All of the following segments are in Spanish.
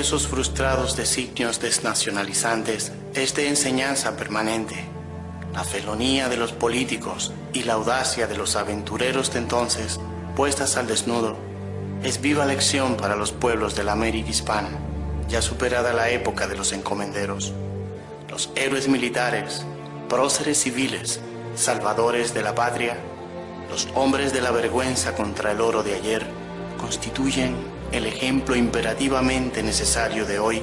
esos frustrados designios desnacionalizantes es de enseñanza permanente. La felonía de los políticos y la audacia de los aventureros de entonces, puestas al desnudo, es viva lección para los pueblos de la América hispana, ya superada la época de los encomenderos. Los héroes militares, próceres civiles, salvadores de la patria, los hombres de la vergüenza contra el oro de ayer, constituyen el ejemplo imperativamente necesario de hoy,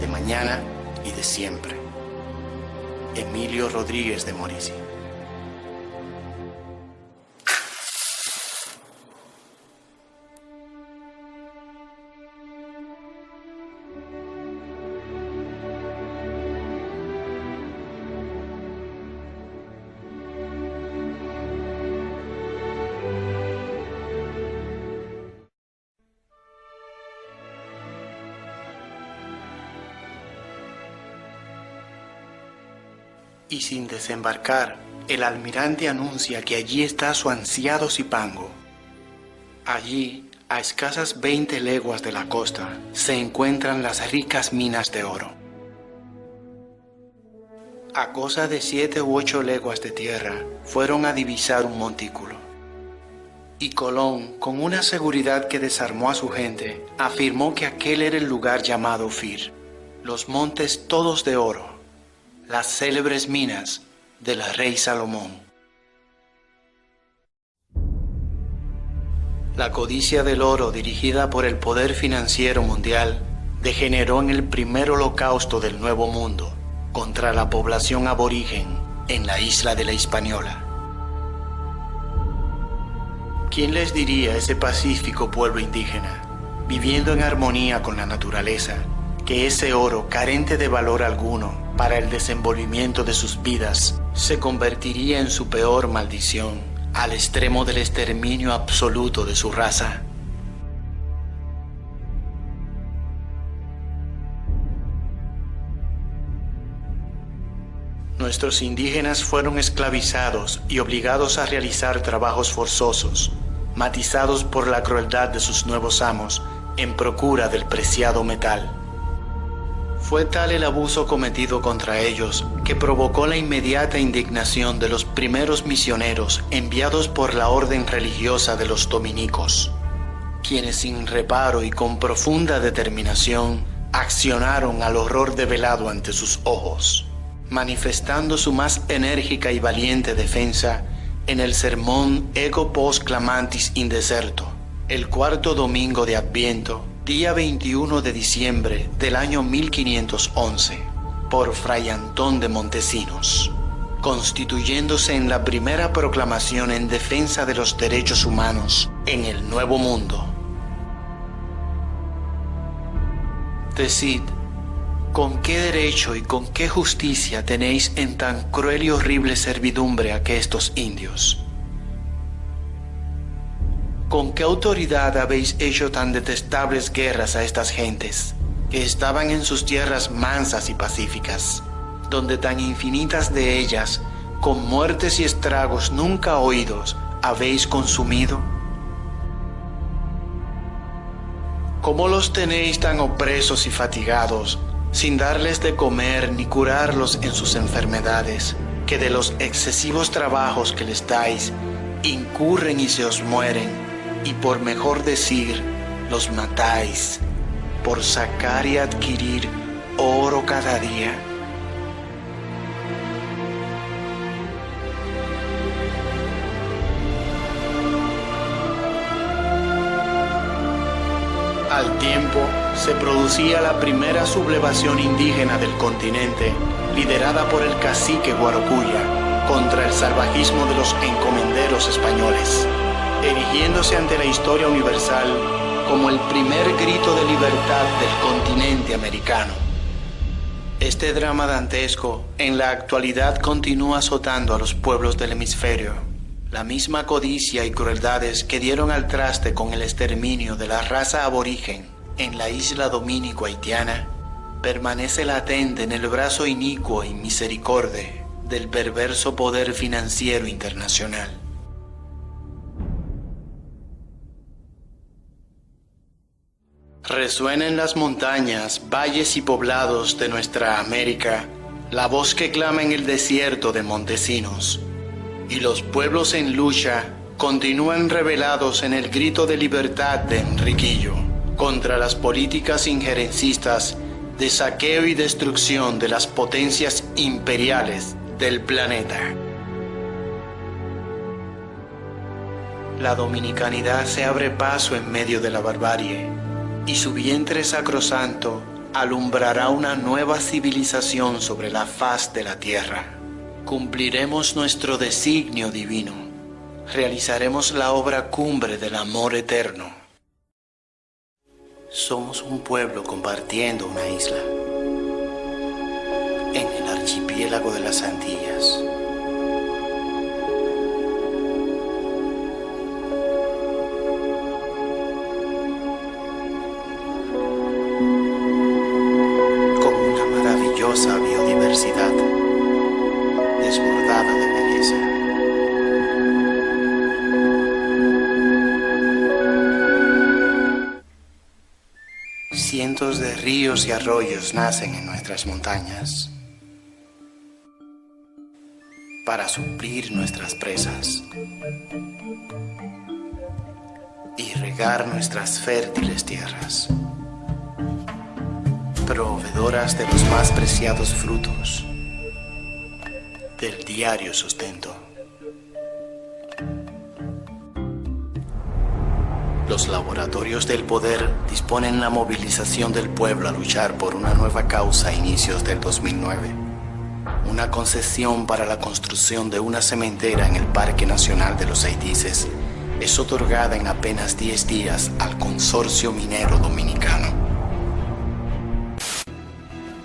de mañana y de siempre. Emilio Rodríguez de Morici. Y sin desembarcar, el almirante anuncia que allí está su ansiado Zipango. Allí, a escasas 20 leguas de la costa, se encuentran las ricas minas de oro. A cosa de 7 u 8 leguas de tierra, fueron a divisar un montículo. Y Colón, con una seguridad que desarmó a su gente, afirmó que aquel era el lugar llamado Ofir, los montes todos de oro, las célebres minas del rey Salomón. La codicia del oro dirigida por el poder financiero mundial degeneró en el primer holocausto del Nuevo Mundo contra la población aborigen en la isla de la Hispaniola. ¿Quién les diría a ese pacífico pueblo indígena, viviendo en armonía con la naturaleza, que ese oro, carente de valor alguno para el desenvolvimiento de sus vidas, se convertiría en su peor maldición, al extremo del exterminio absoluto de su raza? Nuestros indígenas fueron esclavizados y obligados a realizar trabajos forzosos, matizados por la crueldad de sus nuevos amos en procura del preciado metal. Fue tal el abuso cometido contra ellos que provocó la inmediata indignación de los primeros misioneros enviados por la orden religiosa de los dominicos, quienes sin reparo y con profunda determinación accionaron al horror develado ante sus ojos, manifestando su más enérgica y valiente defensa en el sermón Ego Post Clamantis in Deserto, el cuarto domingo de Adviento, día 21 de diciembre del año 1511, por Fray Antón de Montesinos, constituyéndose en la primera proclamación en defensa de los derechos humanos en el Nuevo Mundo. Decid, ¿con qué derecho y con qué justicia tenéis en tan cruel y horrible servidumbre a aquestos indios? ¿Con qué autoridad habéis hecho tan detestables guerras a estas gentes, que estaban en sus tierras mansas y pacíficas, donde tan infinitas de ellas, con muertes y estragos nunca oídos, habéis consumido? ¿Cómo los tenéis tan opresos y fatigados, sin darles de comer ni curarlos en sus enfermedades, que de los excesivos trabajos que les dais, incurren y se os mueren, y por mejor decir, los matáis, por sacar y adquirir oro cada día? Al tiempo, se producía la primera sublevación indígena del continente, liderada por el cacique Guarocuya, contra el salvajismo de los encomenderos españoles, erigiéndose ante la historia universal como el primer grito de libertad del continente americano. Este drama dantesco en la actualidad continúa azotando a los pueblos del hemisferio. La misma codicia y crueldades que dieron al traste con el exterminio de la raza aborigen en la isla dominico-haitiana permanece latente en el brazo inicuo y misericorde del perverso poder financiero internacional. Resuena en las montañas, valles y poblados de nuestra América la voz que clama en el desierto de Montesinos, y los pueblos en lucha continúan revelados en el grito de libertad de Enriquillo contra las políticas injerencistas de saqueo y destrucción de las potencias imperiales del planeta. La dominicanidad se abre paso en medio de la barbarie, y su vientre sacrosanto alumbrará una nueva civilización sobre la faz de la tierra. Cumpliremos nuestro designio divino. Realizaremos la obra cumbre del amor eterno. Somos un pueblo compartiendo una isla en el archipiélago de las Antillas. Biodiversidad desbordada de belleza. Cientos de ríos y arroyos nacen en nuestras montañas para suplir nuestras presas y regar nuestras fértiles tierras, proveedoras de los más preciados frutos del diario sustento. Los laboratorios del poder disponen la movilización del pueblo a luchar por una nueva causa a inicios del 2009. Una concesión para la construcción de una cementera en el Parque Nacional de los Saitíes es otorgada en apenas 10 días al Consorcio Minero Dominicano.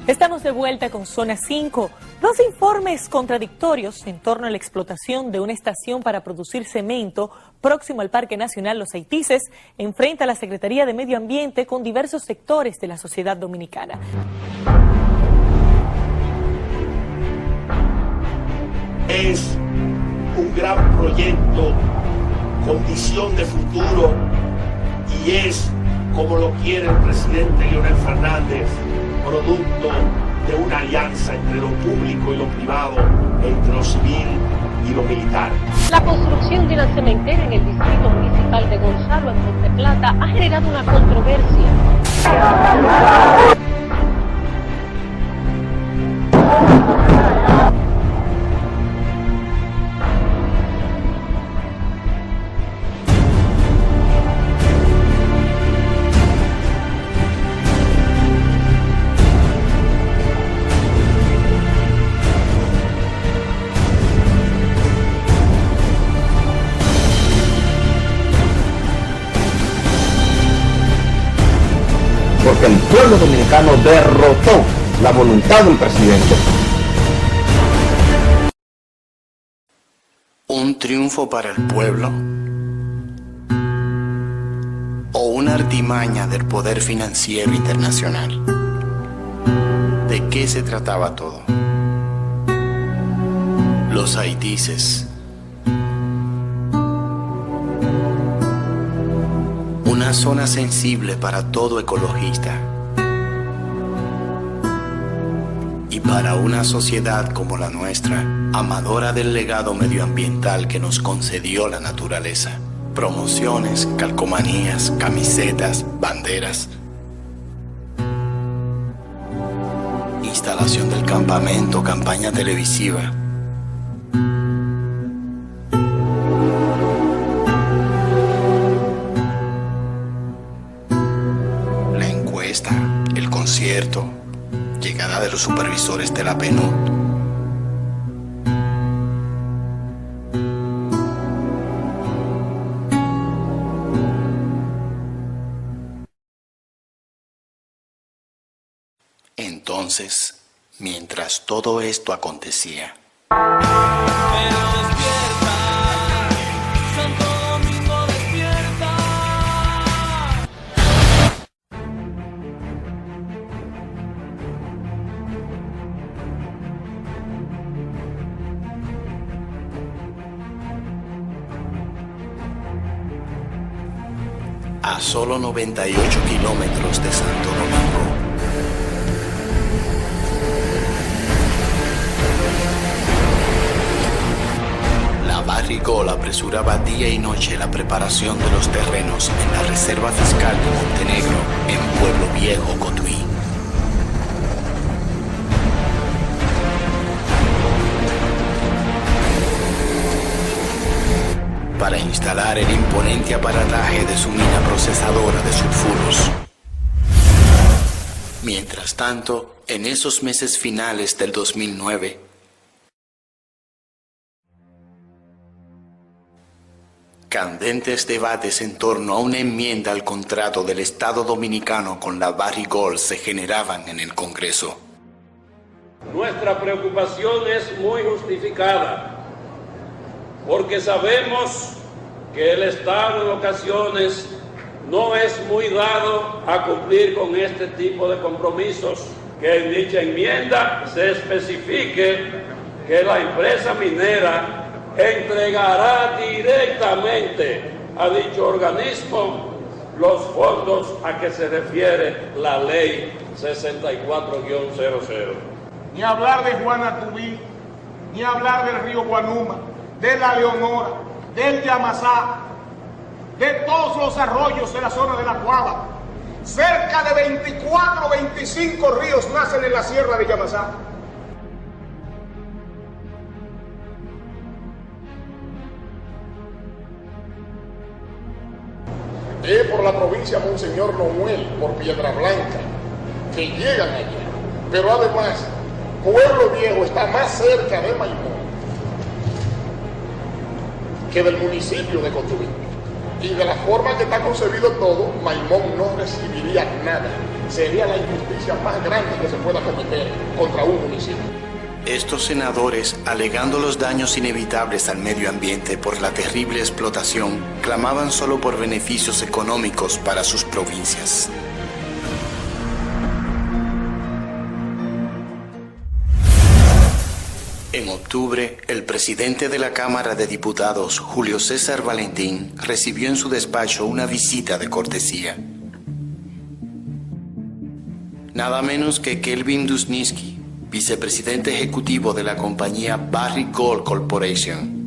Estamos de vuelta con Zona 5. Dos informes contradictorios en torno a la explotación de una estación para producir cemento próximo al Parque Nacional Los Saitíes enfrenta a la Secretaría de Medio Ambiente con diversos sectores de la sociedad dominicana. Es un gran proyecto con visión de futuro y es, como lo quiere el presidente Leonel Fernández, producto de una alianza entre lo público y lo privado, entre lo civil y lo militar. La construcción de una cementera en el distrito municipal de Gonzalo, en Monte Plata, ha generado una controversia. Porque el pueblo dominicano derrotó la voluntad del presidente. ¿Un triunfo para el pueblo? ¿O una artimaña del poder financiero internacional? ¿De qué se trataba todo? Los Saitíes. Una zona sensible para todo ecologista y para una sociedad como la nuestra, amadora del legado medioambiental que nos concedió la naturaleza. Promociones, calcomanías, camisetas, banderas. Instalación del campamento, campaña televisiva. El concierto, llegada de los supervisores de la PNUD. Entonces, mientras todo esto acontecía, a solo 98 kilómetros de Santo Domingo. La Barrigol apresuraba día y noche la preparación de los terrenos en la Reserva Fiscal de Montenegro, en Pueblo Viejo, Cotuí. Para instalar el imponente aparataje de su mina procesadora de sulfuros. Mientras tanto, en esos meses finales del 2009, candentes debates en torno a una enmienda al contrato del Estado Dominicano con la Barrigol se generaban en el Congreso. Nuestra preocupación es muy justificada, porque sabemos que el Estado en ocasiones no es muy dado a cumplir con este tipo de compromisos, que en dicha enmienda se especifique que la empresa minera entregará directamente a dicho organismo los fondos a que se refiere la ley 64-00. Ni hablar de Guanatubí, ni hablar del río Guanuma, de la Leonora, del Yamasá, de todos los arroyos de la zona de la Cuava. Cerca de 24 o 25 ríos nacen en la sierra de Yamasá. Por la provincia Monseñor Nomuel, por Piedra Blanca, que llegan allá. Pero además, Pueblo Viejo está más cerca de Maimón que del municipio de Cotuí. Y de la forma que está concebido todo, Maimón no recibiría nada. Sería la injusticia más grande que se pueda cometer contra un municipio. Estos senadores, alegando los daños inevitables al medio ambiente por la terrible explotación, clamaban solo por beneficios económicos para sus provincias. En octubre, el presidente de la Cámara de Diputados, Julio César Valentín, recibió en su despacho una visita de cortesía. Nada menos que Kelvin Dusniski, vicepresidente ejecutivo de la compañía Barrigol Corporation.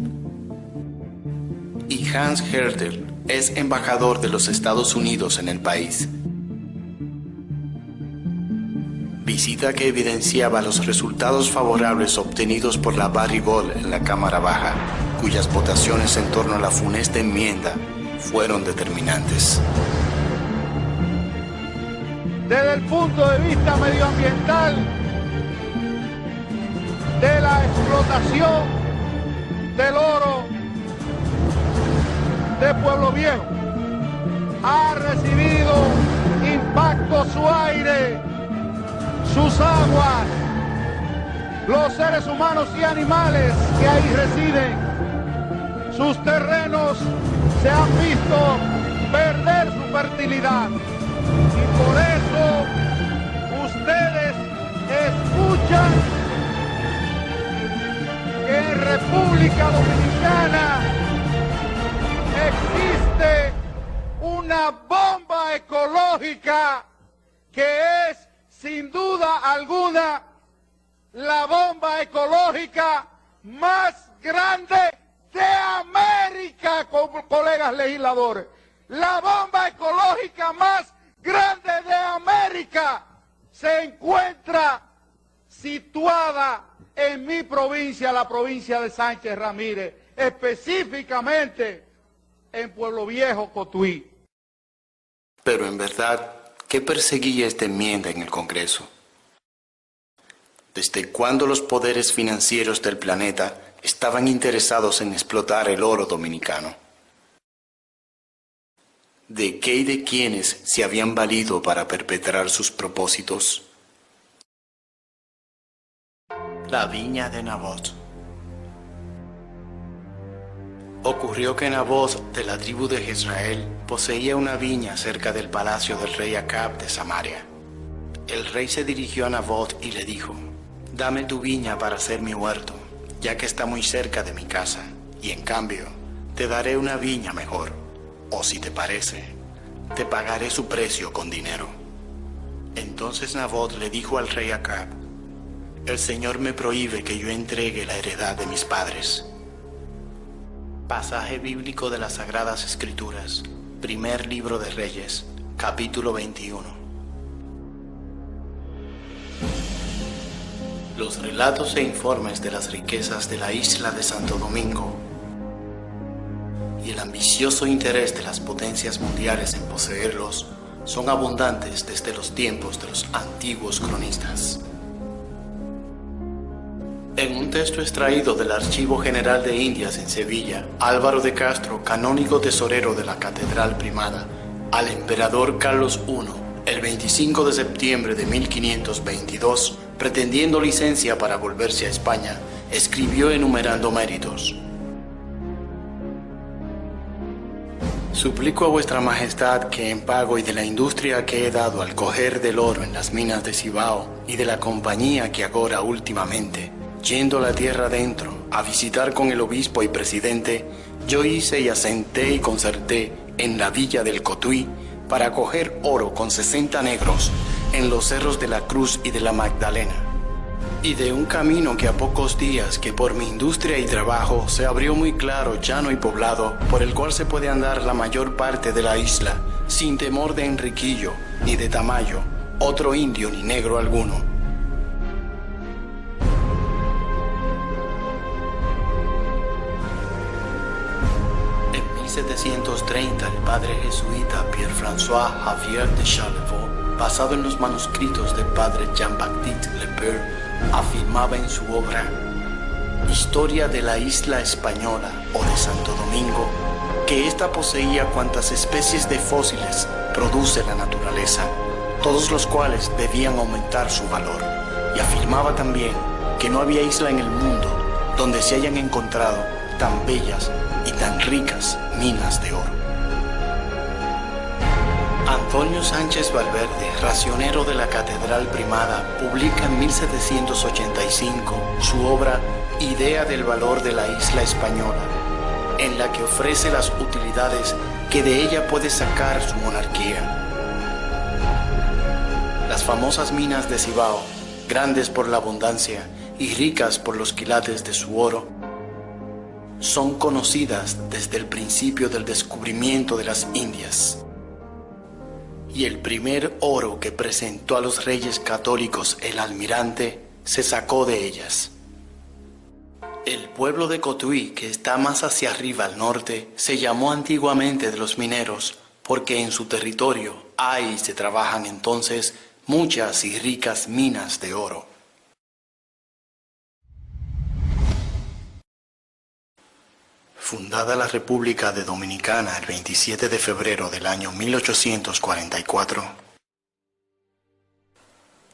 Y Hans Hertel es embajador de los Estados Unidos en el país. Visita que evidenciaba los resultados favorables obtenidos por la Barrigol en la Cámara Baja, cuyas votaciones en torno a la funesta enmienda fueron determinantes. Desde el punto de vista medioambiental, de la explotación del oro de Pueblo Viejo, ha recibido impacto su aire, sus aguas, los seres humanos y animales que ahí residen. Sus terrenos se han visto perder su fertilidad y por eso ustedes escuchan que en República Dominicana existe una bomba ecológica que es, sin duda alguna, la bomba ecológica más grande de América, colegas legisladores. La bomba ecológica más grande de América se encuentra situada en mi provincia, la provincia de Sánchez Ramírez, específicamente en Pueblo Viejo, Cotuí. Pero en verdad, ¿qué perseguía esta enmienda en el Congreso? ¿Desde cuándo los poderes financieros del planeta estaban interesados en explotar el oro dominicano? ¿De qué y de quiénes se habían valido para perpetrar sus propósitos? La viña de Nabot. Ocurrió que Nabot, de la tribu de Jezreel, poseía una viña cerca del palacio del rey Acab de Samaria. El rey se dirigió a Nabot y le dijo: «Dame tu viña para hacer mi huerto, ya que está muy cerca de mi casa, y en cambio te daré una viña mejor. O si te parece, te pagaré su precio con dinero. Entonces Nabot le dijo al rey Acab: el Señor me prohíbe que yo entregue la heredad de mis padres. Pasaje bíblico de las Sagradas Escrituras, primer libro de Reyes, capítulo 21. Los relatos e informes de las riquezas de la isla de Santo Domingo y el ambicioso interés de las potencias mundiales en poseerlos son abundantes desde los tiempos de los antiguos cronistas. En un texto extraído del Archivo General de Indias en Sevilla, Álvaro de Castro, canónigo tesorero de la Catedral Primada, al emperador Carlos I, el 25 de septiembre de 1522, pretendiendo licencia para volverse a España, escribió enumerando méritos. Suplico a vuestra majestad que en pago y de la industria que he dado al coger del oro en las minas de Cibao y de la compañía que agora últimamente, yendo la tierra adentro a visitar con el obispo y presidente, yo hice y asenté y concerté en la villa del Cotuí para coger oro con 60 negros en los cerros de la Cruz y de la Magdalena, y de un camino que a pocos días que por mi industria y trabajo se abrió muy claro, llano y poblado, por el cual se puede andar la mayor parte de la isla, sin temor de Enriquillo, ni de Tamayo, otro indio ni negro alguno. En 1730 el padre jesuita Pierre-François Javier de Charlevoix, basado en los manuscritos del padre Jean-Baptiste Lepeur, afirmaba en su obra Historia de la Isla Española o de Santo Domingo que ésta poseía cuantas especies de fósiles produce la naturaleza, todos los cuales debían aumentar su valor, y afirmaba también que no había isla en el mundo donde se hayan encontrado tan bellas y tan ricas minas de oro. Antonio Sánchez Valverde, racionero de la Catedral Primada, publica en 1785 su obra Idea del valor de la isla española, en la que ofrece las utilidades que de ella puede sacar su monarquía. Las famosas minas de Cibao, grandes por la abundancia y ricas por los quilates de su oro, son conocidas desde el principio del descubrimiento de las Indias. Y el primer oro que presentó a los reyes católicos el almirante se sacó de ellas. El pueblo de Cotuí, que está más hacia arriba al norte, se llamó antiguamente de los mineros, porque en su territorio hay y se trabajan entonces muchas y ricas minas de oro. Fundada la República de Dominicana el 27 de febrero del año 1844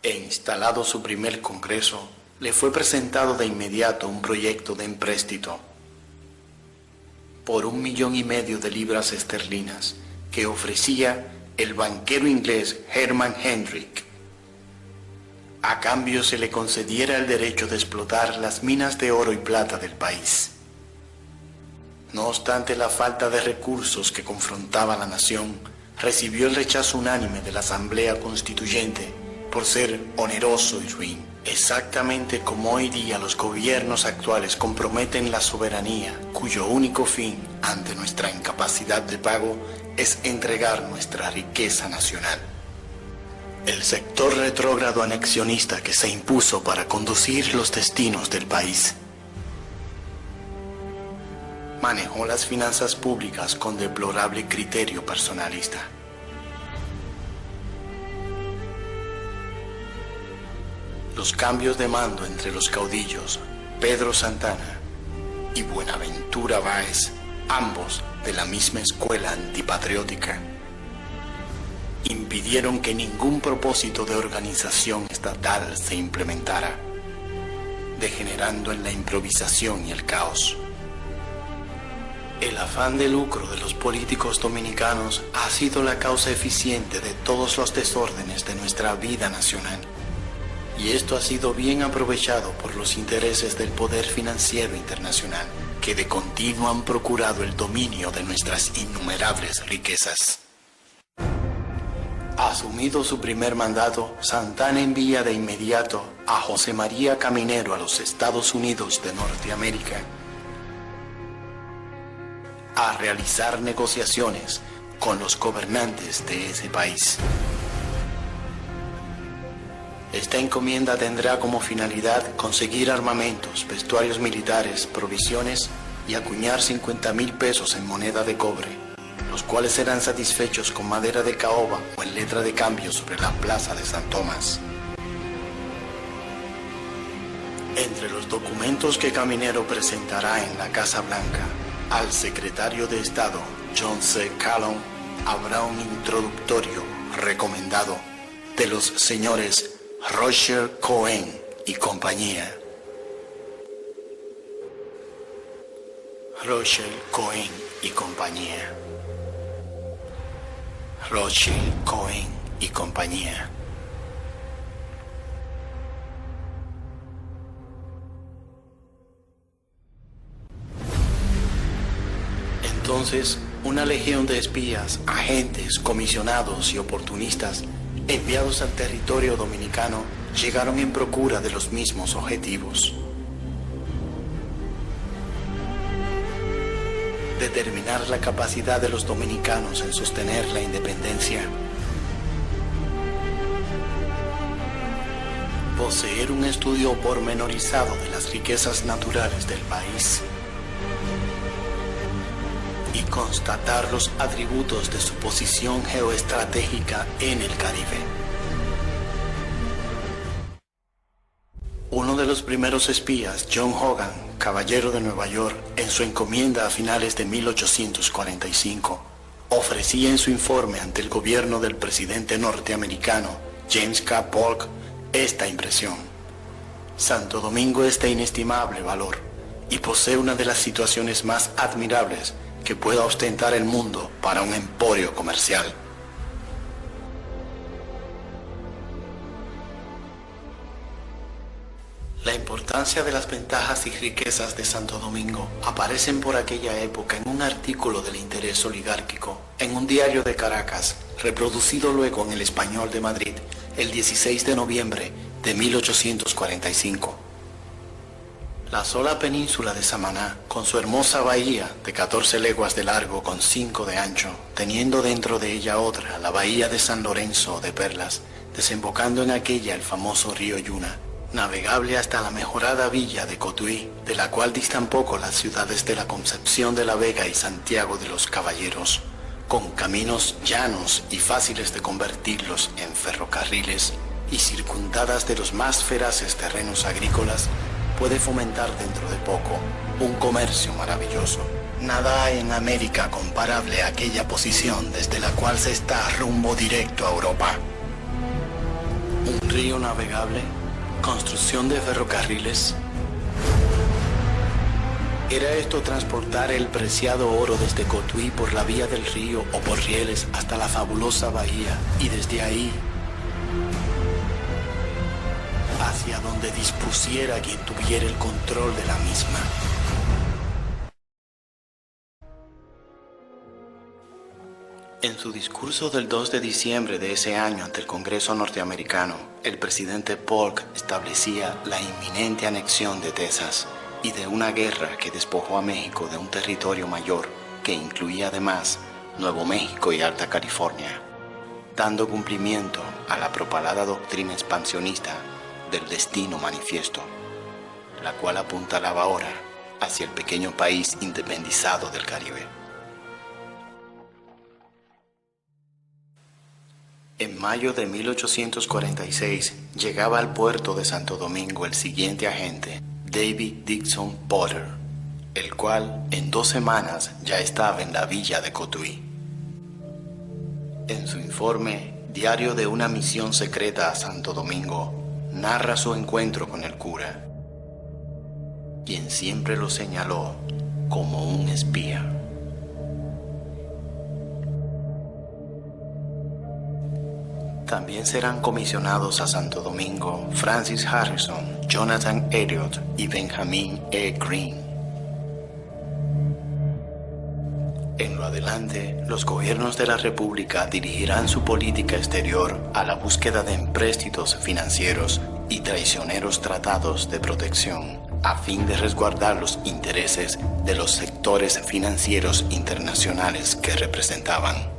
e instalado su primer congreso, le fue presentado de inmediato un proyecto de empréstito por 1,5 millones de libras esterlinas que ofrecía el banquero inglés Herman Hendrick. A cambio se le concediera el derecho de explotar las minas de oro y plata del país. No obstante la falta de recursos que confrontaba a la nación, recibió el rechazo unánime de la Asamblea Constituyente por ser oneroso y ruin, exactamente como hoy día los gobiernos actuales comprometen la soberanía, cuyo único fin, ante nuestra incapacidad de pago, es entregar nuestra riqueza nacional. El sector retrógrado anexionista que se impuso para conducir los destinos del país manejó las finanzas públicas con deplorable criterio personalista. Los cambios de mando entre los caudillos Pedro Santana y Buenaventura Báez, ambos de la misma escuela antipatriótica, impidieron que ningún propósito de organización estatal se implementara, degenerando en la improvisación y el caos. El afán de lucro de los políticos dominicanos ha sido la causa eficiente de todos los desórdenes de nuestra vida nacional. Y esto ha sido bien aprovechado por los intereses del poder financiero internacional, que de continuo han procurado el dominio de nuestras innumerables riquezas. Asumido su primer mandato, Santana envía de inmediato a José María Caminero a los Estados Unidos de Norteamérica a realizar negociaciones con los gobernantes de ese país. Esta encomienda tendrá como finalidad conseguir armamentos, vestuarios militares, provisiones y acuñar 50,000 pesos en moneda de cobre, los cuales serán satisfechos con madera de caoba o en letra de cambio sobre la plaza de San Tomás. Entre los documentos que Caminero presentará en la Casa Blanca al secretario de Estado John C. Calhoun habrá un introductorio recomendado de los señores Roger Cohen y compañía. Roger Cohen y compañía. Roger Cohen y compañía. Entonces, una legión de espías, agentes, comisionados y oportunistas enviados al territorio dominicano llegaron en procura de los mismos objetivos: determinar la capacidad de los dominicanos en sostener la independencia, poseer un estudio pormenorizado de las riquezas naturales del país y constatar los atributos de su posición geoestratégica en el Caribe. Uno de los primeros espías, John Hogan, caballero de Nueva York, en su encomienda a finales de 1845, ofrecía en su informe ante el gobierno del presidente norteamericano, James K. Polk, esta impresión: Santo Domingo es de inestimable valor y posee una de las situaciones más admirables que pueda ostentar el mundo para un emporio comercial. La importancia de las ventajas y riquezas de Santo Domingo aparecen por aquella época en un artículo del interés oligárquico en un diario de Caracas, reproducido luego en El Español de Madrid el 16 de noviembre de 1845. La sola península de Samaná, con su hermosa bahía de 14 leguas de largo con 5 de ancho, teniendo dentro de ella otra, la bahía de San Lorenzo de Perlas, desembocando en aquella el famoso río Yuna, navegable hasta la mejorada villa de Cotuí, de la cual distan poco las ciudades de la Concepción de la Vega y Santiago de los Caballeros, con caminos llanos y fáciles de convertirlos en ferrocarriles y circundadas de los más feraces terrenos agrícolas, puede fomentar dentro de poco un comercio maravilloso. Nada hay en América comparable a aquella posición desde la cual se está rumbo directo a Europa. Un río navegable, construcción de ferrocarriles. ¿Era esto transportar el preciado oro desde Cotuí por la vía del río o por rieles hasta la fabulosa bahía y desde ahí hacia donde dispusiera quien tuviera el control de la misma? En su discurso del 2 de diciembre de ese año ante el Congreso norteamericano, el presidente Polk establecía la inminente anexión de Texas y de una guerra que despojó a México de un territorio mayor que incluía además Nuevo México y Alta California, dando cumplimiento a la propalada doctrina expansionista del destino manifiesto, la cual apuntalaba ahora hacia el pequeño país independizado del Caribe. En mayo de 1846 llegaba al puerto de Santo Domingo el siguiente agente, David Dixon Potter, el cual en 2 semanas ya estaba en la villa de Cotuí. En su informe, Diario de una misión secreta a Santo Domingo, narra su encuentro con el cura, quien siempre lo señaló como un espía. También serán comisionados a Santo Domingo Francis Harrison, Jonathan Elliot y Benjamin E. Green. En lo adelante, los gobiernos de la República dirigirán su política exterior a la búsqueda de empréstitos financieros y traicioneros tratados de protección, a fin de resguardar los intereses de los sectores financieros internacionales que representaban.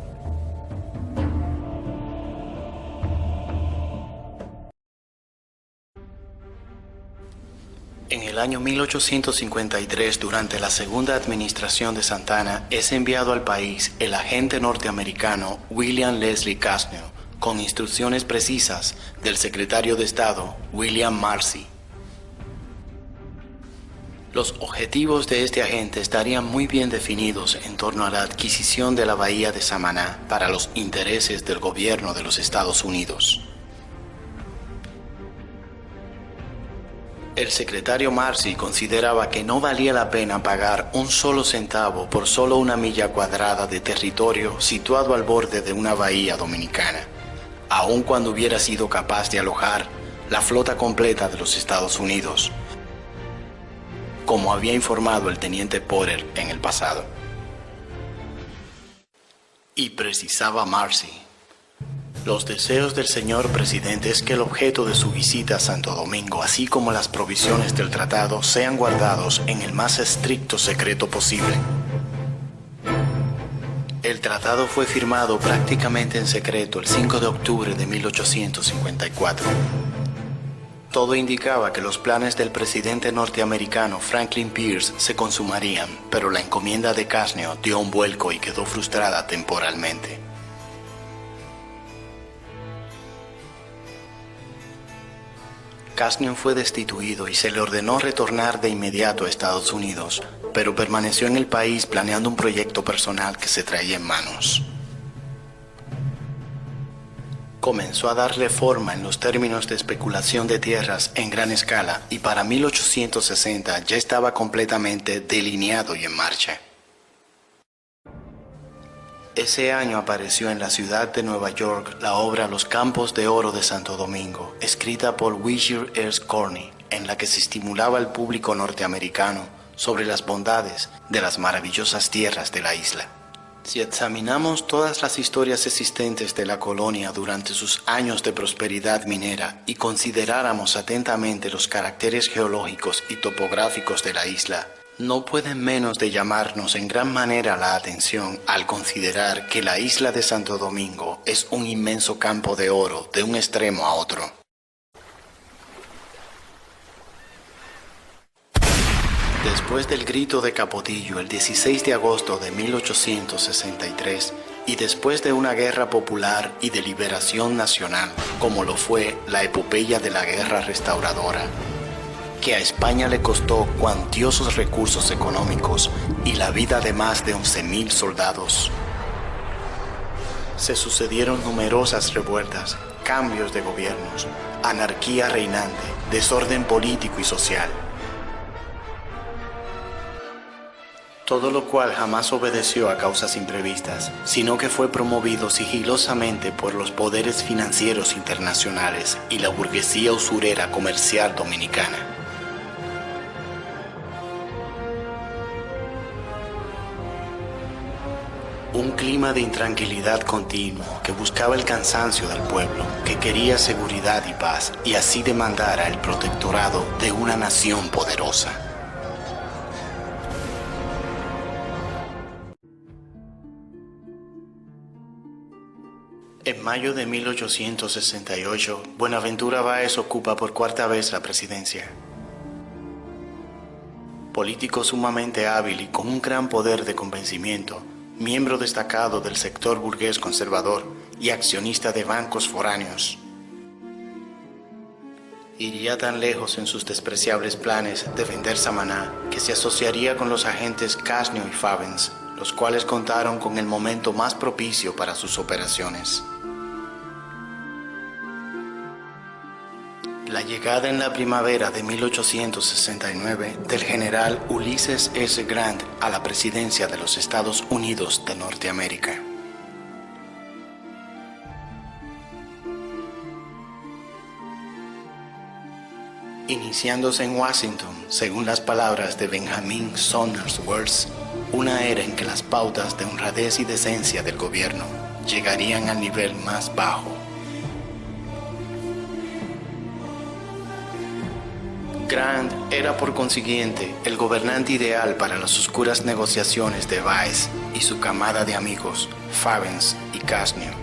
En el año 1853, durante la segunda administración de Santana, es enviado al país el agente norteamericano William Leslie Casnew, con instrucciones precisas del secretario de Estado William Marcy. Los objetivos de este agente estarían muy bien definidos en torno a la adquisición de la bahía de Samaná para los intereses del gobierno de los Estados Unidos. El secretario Marcy consideraba que no valía la pena pagar un solo centavo por solo una milla cuadrada de territorio situado al borde de una bahía dominicana, aun cuando hubiera sido capaz de alojar la flota completa de los Estados Unidos, como había informado el teniente Porter en el pasado. Y precisaba Marcy: los deseos del señor presidente es que el objeto de su visita a Santo Domingo, así como las provisiones del tratado, sean guardados en el más estricto secreto posible. El tratado fue firmado prácticamente en secreto el 5 de octubre de 1854. Todo indicaba que los planes del presidente norteamericano Franklin Pierce se consumarían, pero la encomienda de Casnew dio un vuelco y quedó frustrada temporalmente. Casnew fue destituido y se le ordenó retornar de inmediato a Estados Unidos, pero permaneció en el país planeando un proyecto personal que se traía en manos. Comenzó a darle forma en los términos de especulación de tierras en gran escala y para 1860 ya estaba completamente delineado y en marcha. Ese año apareció en la ciudad de Nueva York la obra Los Campos de Oro de Santo Domingo, escrita por Wishart R. Corney, en la que se estimulaba al público norteamericano sobre las bondades de las maravillosas tierras de la isla. Si examinamos todas las historias existentes de la colonia durante sus años de prosperidad minera y consideráramos atentamente los caracteres geológicos y topográficos de la isla, no pueden menos de llamarnos en gran manera la atención al considerar que la isla de Santo Domingo es un inmenso campo de oro de un extremo a otro. Después del grito de Capotillo el 16 de agosto de 1863 y después de una guerra popular y de liberación nacional, como lo fue la epopeya de la Guerra Restauradora, que a España le costó cuantiosos recursos económicos y la vida de más de 11.000 soldados, se sucedieron numerosas revueltas, cambios de gobiernos, anarquía reinante, desorden político y social. Todo lo cual jamás obedeció a causas imprevistas, sino que fue promovido sigilosamente por los poderes financieros internacionales y la burguesía usurera comercial dominicana. Un clima de intranquilidad continuo que buscaba el cansancio del pueblo, que quería seguridad y paz, y así demandara el protectorado de una nación poderosa. En mayo de 1868, Buenaventura Báez ocupa por cuarta vez la presidencia. Político sumamente hábil y con un gran poder de convencimiento, miembro destacado del sector burgués conservador y accionista de bancos foráneos, iría tan lejos en sus despreciables planes de vender Samaná que se asociaría con los agentes Casnew y Favens, los cuales contaron con el momento más propicio para sus operaciones. La llegada en la primavera de 1869 del general Ulysses S. Grant a la presidencia de los Estados Unidos de Norteamérica. Iniciándose en Washington, según las palabras de Benjamin Saunders Worth, una era en que las pautas de honradez y decencia del gobierno llegarían al nivel más bajo. Grant era por consiguiente el gobernante ideal para las oscuras negociaciones de Vice y su camada de amigos, Favens y Casnew.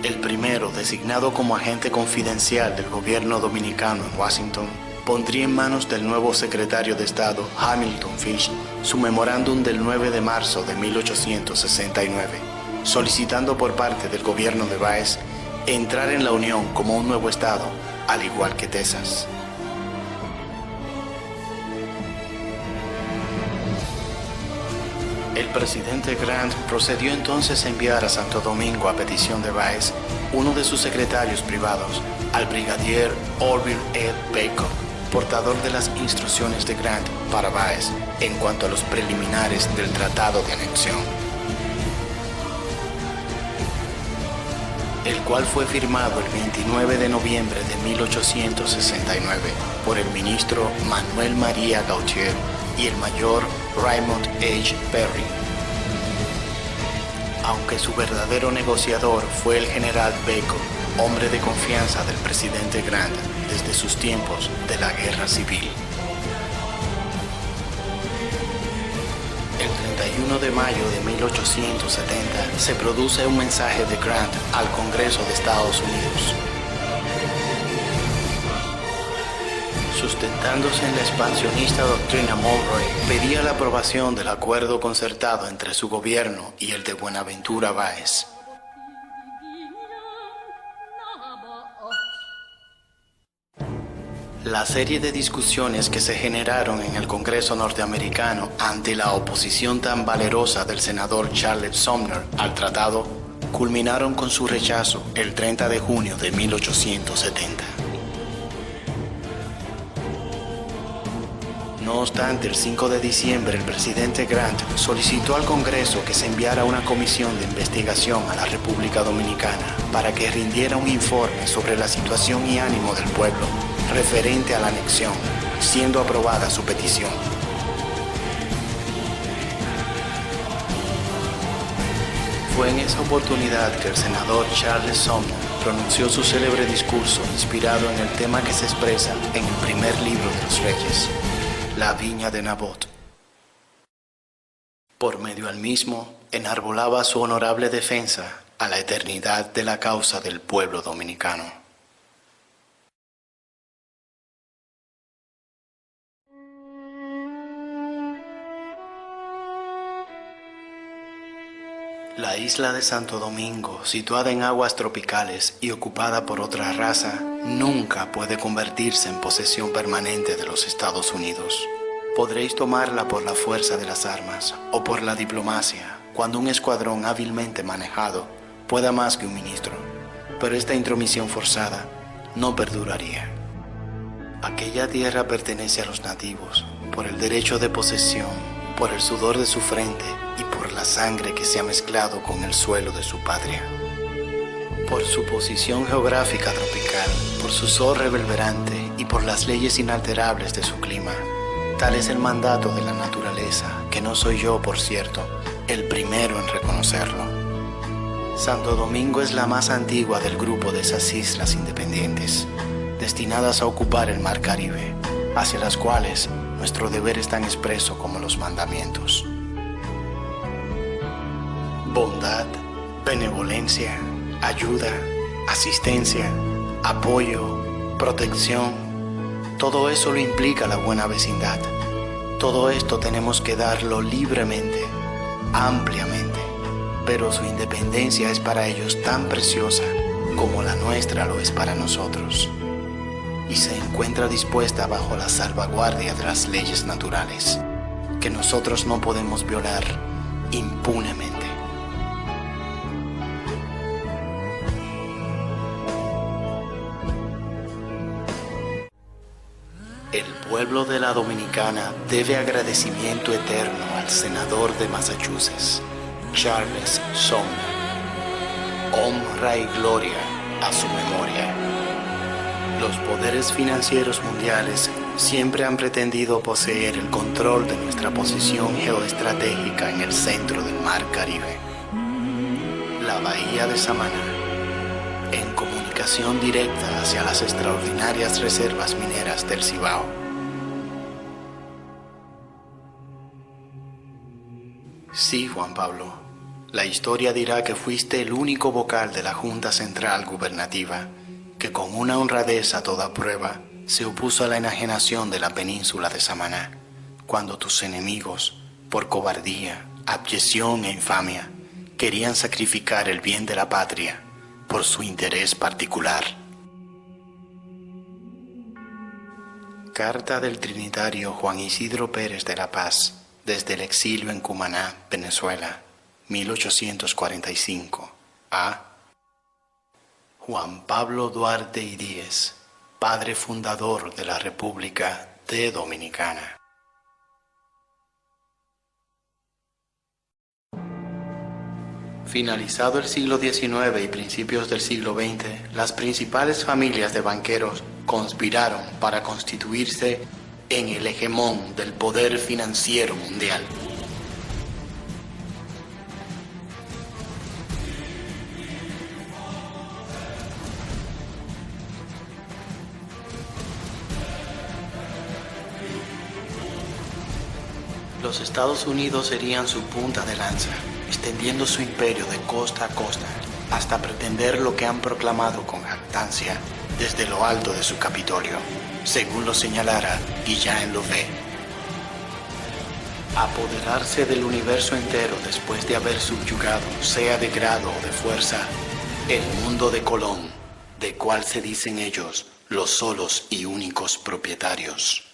El primero, designado como agente confidencial del gobierno dominicano en Washington, pondría en manos del nuevo secretario de Estado, Hamilton Fish, su memorándum del 9 de marzo de 1869, solicitando por parte del gobierno de Vice entrar en la Unión como un nuevo Estado, al igual que Texas. El presidente Grant procedió entonces a enviar a Santo Domingo, a petición de Vice, uno de sus secretarios privados, al brigadier Orville Ed Bacon, portador de las instrucciones de Grant para Vice en cuanto a los preliminares del Tratado de Anexión, el cual fue firmado el 29 de noviembre de 1869 por el ministro Manuel María Gautier y el mayor Raymond H. Perry, aunque su verdadero negociador fue el general Bacon, hombre de confianza del presidente Grant desde sus tiempos de la Guerra Civil. El 31 de mayo de 1870 se produce un mensaje de Grant al Congreso de Estados Unidos, sustentándose en la expansionista doctrina Monroe, pedía la aprobación del acuerdo concertado entre su gobierno y el de Buenaventura Báez. La serie de discusiones que se generaron en el Congreso norteamericano ante la oposición tan valerosa del senador Charles Sumner al tratado culminaron con su rechazo el 30 de junio de 1870. No obstante, el 5 de diciembre el presidente Grant solicitó al Congreso que se enviara una comisión de investigación a la República Dominicana para que rindiera un informe sobre la situación y ánimo del pueblo referente a la anexión, siendo aprobada su petición. Fue en esa oportunidad que el senador Charles Sumner pronunció su célebre discurso inspirado en el tema que se expresa en el primer libro de los Reyes, La Viña de Nabot. Por medio al mismo, enarbolaba su honorable defensa a la eternidad de la causa del pueblo dominicano. La isla de Santo Domingo, situada en aguas tropicales y ocupada por otra raza, nunca puede convertirse en posesión permanente de los Estados Unidos. Podréis tomarla por la fuerza de las armas o por la diplomacia, cuando un escuadrón hábilmente manejado pueda más que un ministro, pero esta intromisión forzada no perduraría. Aquella tierra pertenece a los nativos, por el derecho de posesión, por el sudor de su frente y por la sangre que se ha mezclado con el suelo de su patria. Por su posición geográfica tropical, por su sol reverberante y por las leyes inalterables de su clima. Tal es el mandato de la naturaleza, que no soy yo, por cierto, el primero en reconocerlo. Santo Domingo es la más antigua del grupo de esas islas independientes, destinadas a ocupar el mar Caribe, hacia las cuales nuestro deber es tan expreso como los mandamientos. Bondad, benevolencia, ayuda, asistencia, apoyo, protección, todo eso lo implica la buena vecindad. Todo esto tenemos que darlo libremente, ampliamente, pero su independencia es para ellos tan preciosa como la nuestra lo es para nosotros, y se encuentra dispuesta bajo la salvaguardia de las leyes naturales, que nosotros no podemos violar impunemente. El pueblo de la Dominicana debe agradecimiento eterno al senador de Massachusetts, Charles Sumner. Honra y gloria a su memoria. Los poderes financieros mundiales siempre han pretendido poseer el control de nuestra posición geoestratégica en el centro del Mar Caribe. La Bahía de Samaná, en comunicación directa hacia las extraordinarias reservas mineras del Cibao. Sí, Juan Pablo, la historia dirá que fuiste el único vocal de la Junta Central Gubernativa que con una honradez a toda prueba se opuso a la enajenación de la península de Samaná, cuando tus enemigos, por cobardía, abyección e infamia, querían sacrificar el bien de la patria por su interés particular. Carta del trinitario Juan Isidro Pérez de la Paz, desde el exilio en Cumaná, Venezuela, 1845, a Juan Pablo Duarte y Díez, padre fundador de la República de Dominicana. Finalizado el siglo XIX y principios del siglo XX, las principales familias de banqueros conspiraron para constituirse en el hegemón del poder financiero mundial. Los Estados Unidos serían su punta de lanza, extendiendo su imperio de costa a costa, hasta pretender lo que han proclamado con jactancia desde lo alto de su Capitolio, según lo señalara Guillain Louvet. Apoderarse del universo entero después de haber subyugado, sea de grado o de fuerza, el mundo de Colón, de cual se dicen ellos los solos y únicos propietarios.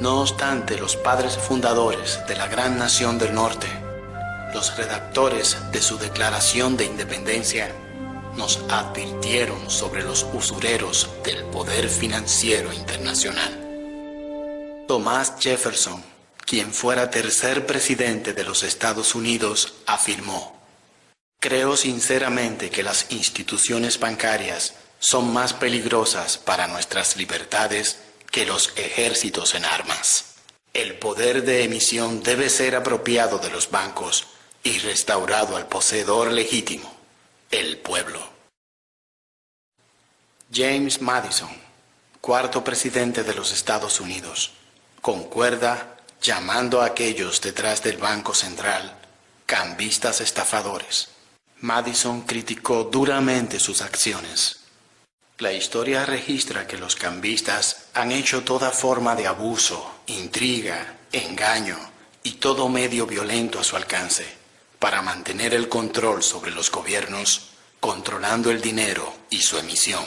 No obstante, los padres fundadores de la gran nación del norte, los redactores de su Declaración de Independencia, nos advirtieron sobre los usureros del poder financiero internacional. Thomas Jefferson, quien fuera tercer presidente de los Estados Unidos, afirmó: "Creo sinceramente que las instituciones bancarias son más peligrosas para nuestras libertades que los ejércitos en armas. El poder de emisión debe ser apropiado de los bancos y restaurado al poseedor legítimo, el pueblo". James Madison, cuarto presidente de los Estados Unidos, concuerda llamando a aquellos detrás del Banco Central cambistas estafadores. Madison criticó duramente sus acciones. La historia registra que los cambistas han hecho toda forma de abuso, intriga, engaño y todo medio violento a su alcance para mantener el control sobre los gobiernos, controlando el dinero y su emisión.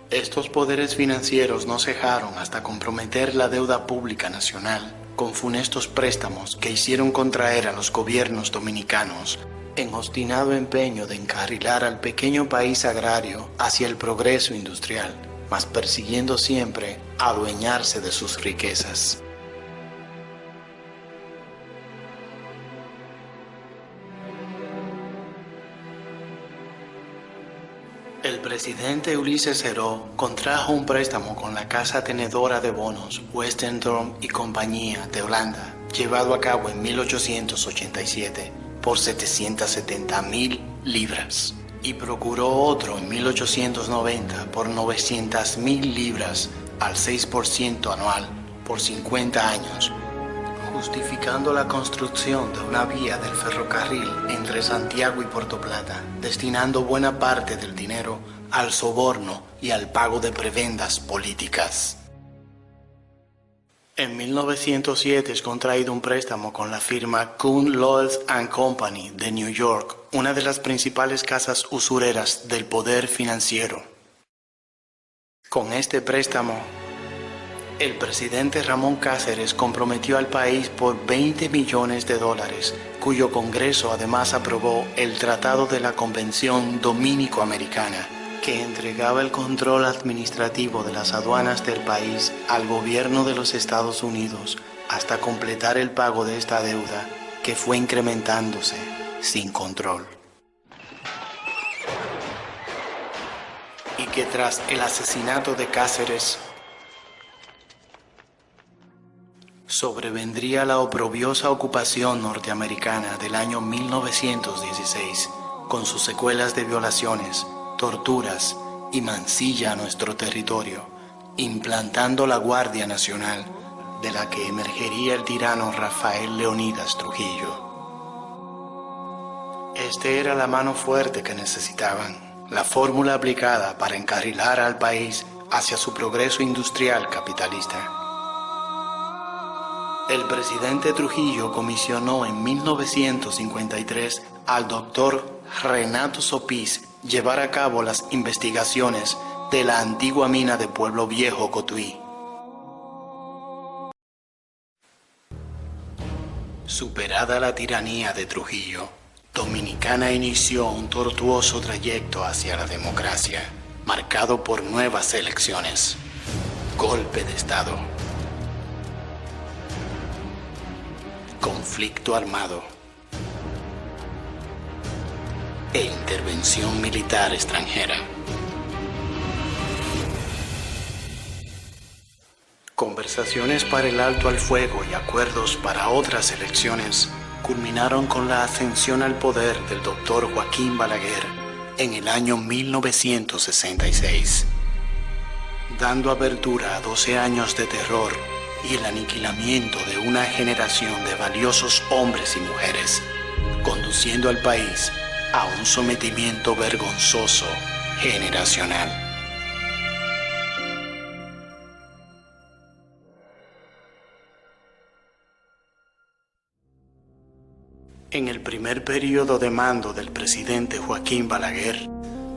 Estos poderes financieros no cejaron hasta comprometer la deuda pública nacional con funestos préstamos que hicieron contraer a los gobiernos dominicanos en obstinado empeño de encarrilar al pequeño país agrario hacia el progreso industrial, mas persiguiendo siempre adueñarse de sus riquezas. El presidente Ulises Heró contrajo un préstamo con la casa tenedora de bonos Western Drum y Compañía de Holanda, llevado a cabo en 1887 por 770.000 libras, y procuró otro en 1890 por 900.000 libras al 6% anual por 50 años, justificando la construcción de una vía del ferrocarril entre Santiago y Puerto Plata, destinando buena parte del dinero al soborno y al pago de prebendas políticas. En 1907 es contraído un préstamo con la firma Kuhn Loels & Company de New York, una de las principales casas usureras del poder financiero. Con este préstamo, el presidente Ramón Cáceres comprometió al país por $20 millones, cuyo Congreso además aprobó el Tratado de la Convención Dominico-Americana, que entregaba el control administrativo de las aduanas del país al gobierno de los Estados Unidos hasta completar el pago de esta deuda, que fue incrementándose sin control. y que tras el asesinato de Cáceres sobrevendría la oprobiosa ocupación norteamericana del año 1916, con sus secuelas de violaciones, torturas y mancilla a nuestro territorio, implantando la Guardia Nacional, de la que emergería el tirano Rafael Leónidas Trujillo. Este era la mano fuerte que necesitaban, la fórmula aplicada para encarrilar al país hacia su progreso industrial capitalista. El presidente Trujillo comisionó en 1953 al doctor Renato Sopís llevar a cabo las investigaciones de la antigua mina de Pueblo Viejo, Cotuí. Superada la tiranía de Trujillo, Dominicana inició un tortuoso trayecto hacia la democracia, marcado por nuevas elecciones, golpe de Estado, conflicto armado e intervención militar extranjera. Conversaciones para el alto al fuego y acuerdos para otras elecciones culminaron con la ascensión al poder del doctor Joaquín Balaguer en el año 1966, dando apertura a 12 años de terror y el aniquilamiento de una generación de valiosos hombres y mujeres, conduciendo al país a un sometimiento vergonzoso generacional. En el primer periodo de mando del presidente Joaquín Balaguer,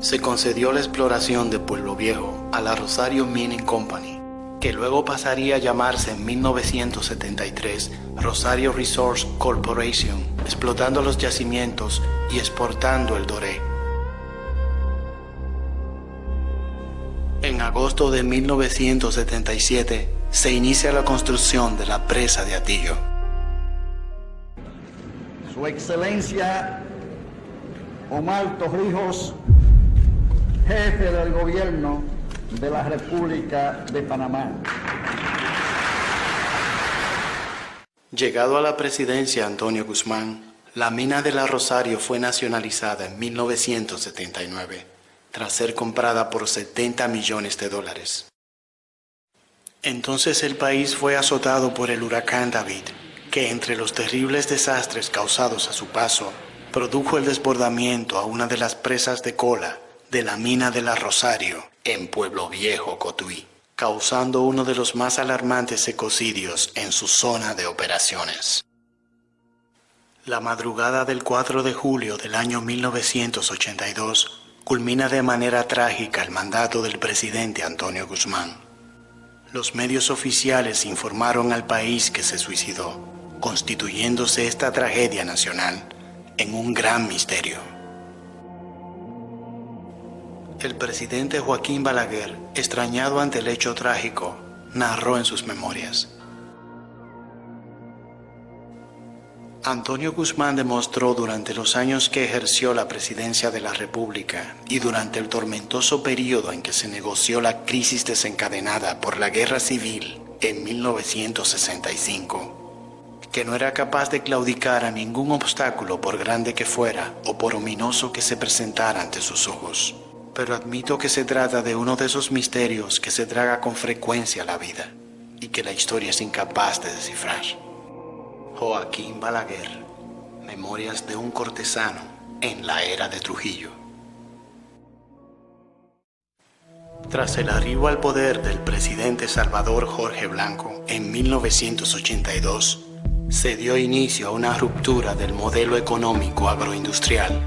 se concedió la exploración de Pueblo Viejo a la Rosario Mining Company, que luego pasaría a llamarse en 1973 Rosario Resource Corporation, explotando los yacimientos y exportando el doré. En agosto de 1977 se inicia la construcción de la presa de Atillo. Su Excelencia Omar Torrijos, jefe del gobierno de la República de Panamá. Llegado a la presidencia Antonio Guzmán, la mina de la Rosario fue nacionalizada en 1979, tras ser comprada por $70 millones. Entonces el país fue azotado por el huracán David, que entre los terribles desastres causados a su paso, produjo el desbordamiento a una de las presas de cola de la mina de la Rosario en Pueblo Viejo, Cotuí, causando uno de los más alarmantes ecocidios en su zona de operaciones. La madrugada del 4 de julio del año 1982 culmina de manera trágica el mandato del presidente Antonio Guzmán. Los medios oficiales informaron al país que se suicidó, constituyéndose esta tragedia nacional en un gran misterio. El presidente Joaquín Balaguer, extrañado ante el hecho trágico, narró en sus memorias: Antonio Guzmán demostró durante los años que ejerció la presidencia de la República y durante el tormentoso periodo en que se negoció la crisis desencadenada por la Guerra Civil en 1965, que no era capaz de claudicar a ningún obstáculo por grande que fuera o por ominoso que se presentara ante sus ojos. Pero admito que se trata de uno de esos misterios que se traga con frecuencia la vida y que la historia es incapaz de descifrar. Joaquín Balaguer, Memorias de un cortesano en la era de Trujillo. Tras el arribo al poder del presidente Salvador Jorge Blanco en 1982, se dio inicio a una ruptura del modelo económico agroindustrial,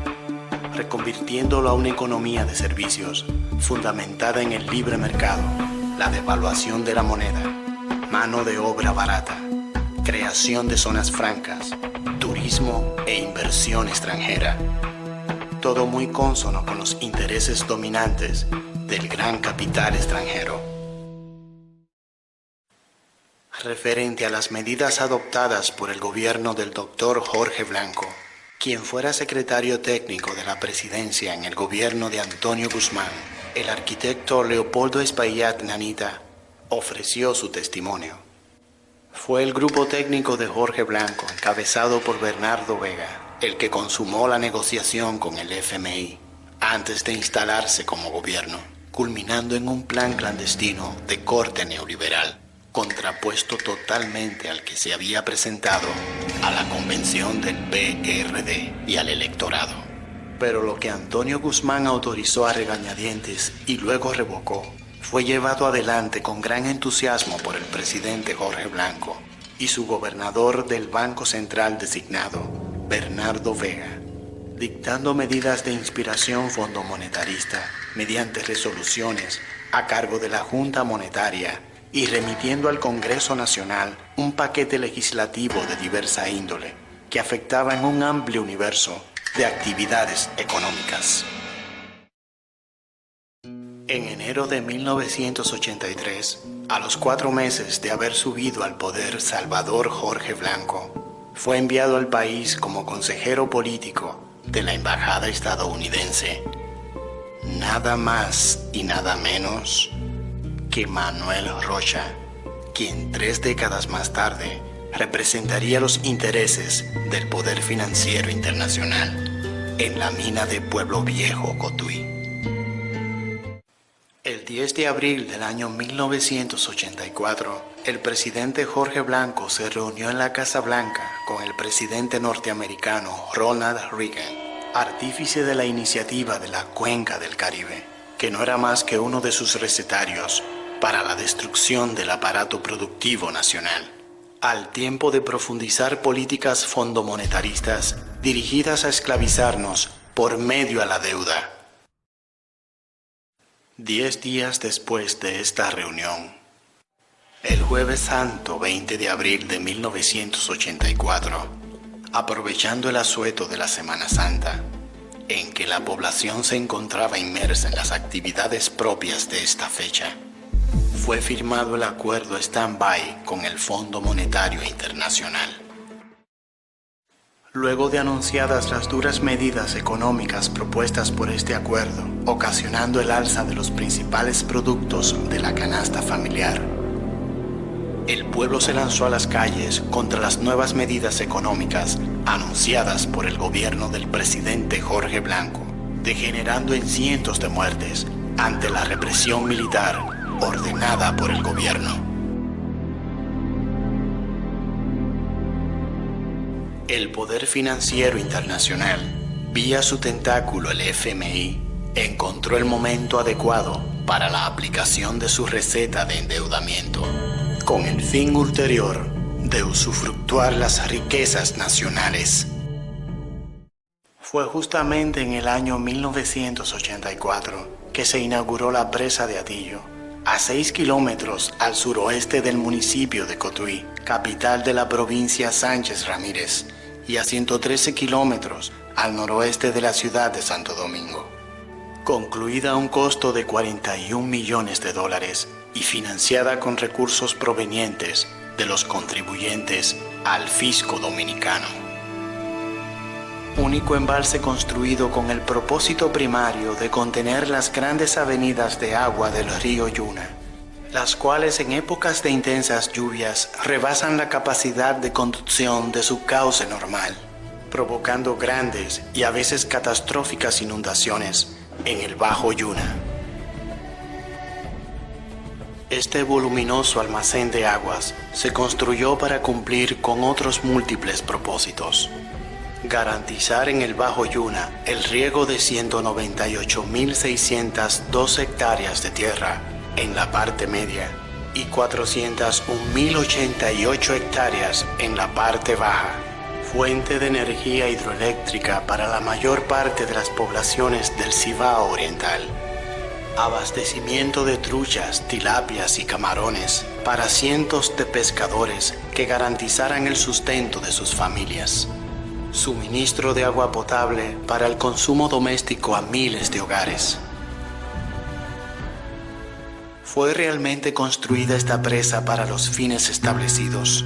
reconvirtiéndolo a una economía de servicios fundamentada en el libre mercado, la devaluación de la moneda, mano de obra barata, creación de zonas francas, turismo e inversión extranjera. Todo muy cónsono con los intereses dominantes del gran capital extranjero. Referente a las medidas adoptadas por el gobierno del doctor Jorge Blanco, quien fuera secretario técnico de la presidencia en el gobierno de Antonio Guzmán, el arquitecto Leopoldo Espaillat Nanita ofreció su testimonio. Fue el grupo técnico de Jorge Blanco, encabezado por Bernardo Vega, el que consumó la negociación con el FMI antes de instalarse como gobierno, culminando en un plan clandestino de corte neoliberal, contrapuesto totalmente al que se había presentado a la convención del PRD y al electorado. Pero lo que Antonio Guzmán autorizó a regañadientes y luego revocó, fue llevado adelante con gran entusiasmo por el presidente Jorge Blanco y su gobernador del Banco Central designado, Bernardo Vega, dictando medidas de inspiración fondomonetarista mediante resoluciones a cargo de la Junta Monetaria y remitiendo al Congreso Nacional un paquete legislativo de diversa índole que afectaba en un amplio universo de actividades económicas. En enero de 1983, a los 4 meses de haber subido al poder Salvador Jorge Blanco, fue enviado al país como consejero político de la embajada estadounidense, nada más y nada menos que Manuel Rocha, quien 3 décadas más tarde representaría los intereses del poder financiero internacional en la mina de Pueblo Viejo, Cotuí. El 10 de abril del año 1984, el presidente Jorge Blanco se reunió en la Casa Blanca con el presidente norteamericano Ronald Reagan, artífice de la iniciativa de la Cuenca del Caribe, que no era más que uno de sus recetarios para la destrucción del aparato productivo nacional, al tiempo de profundizar políticas fondomonetaristas dirigidas a esclavizarnos por medio a la deuda. 10 días después de esta reunión, el Jueves Santo 20 de abril de 1984, aprovechando el asueto de la Semana Santa, en que la población se encontraba inmersa en las actividades propias de esta fecha, fue firmado el acuerdo stand-by con el Fondo Monetario Internacional. Luego de anunciadas las duras medidas económicas propuestas por este acuerdo, ocasionando el alza de los principales productos de la canasta familiar, el pueblo se lanzó a las calles contra las nuevas medidas económicas anunciadas por el gobierno del presidente Jorge Blanco, degenerando en cientos de muertes ante la represión militar ordenada por el gobierno. El poder financiero internacional, vía su tentáculo el FMI, encontró el momento adecuado para la aplicación de su receta de endeudamiento, con el fin ulterior de usufructuar las riquezas nacionales. Fue justamente en el año 1984 que se inauguró la presa de Atillo, a 6 kilómetros al suroeste del municipio de Cotuí, capital de la provincia Sánchez Ramírez, y a 113 kilómetros al noroeste de la ciudad de Santo Domingo. Concluida a un costo de $41 millones y financiada con recursos provenientes de los contribuyentes al fisco dominicano. Único embalse construido con el propósito primario de contener las grandes avenidas de agua del río Yuna, las cuales en épocas de intensas lluvias rebasan la capacidad de conducción de su cauce normal, provocando grandes y a veces catastróficas inundaciones en el Bajo Yuna. Este voluminoso almacén de aguas se construyó para cumplir con otros múltiples propósitos: garantizar en el Bajo Yuna el riego de 198.602 hectáreas de tierra en la parte media y 401.088 hectáreas en la parte baja, fuente de energía hidroeléctrica para la mayor parte de las poblaciones del Cibao Oriental, abastecimiento de truchas, tilapias y camarones para cientos de pescadores que garantizaran el sustento de sus familias, suministro de agua potable para el consumo doméstico a miles de hogares. ¿Fue realmente construida esta presa para los fines establecidos?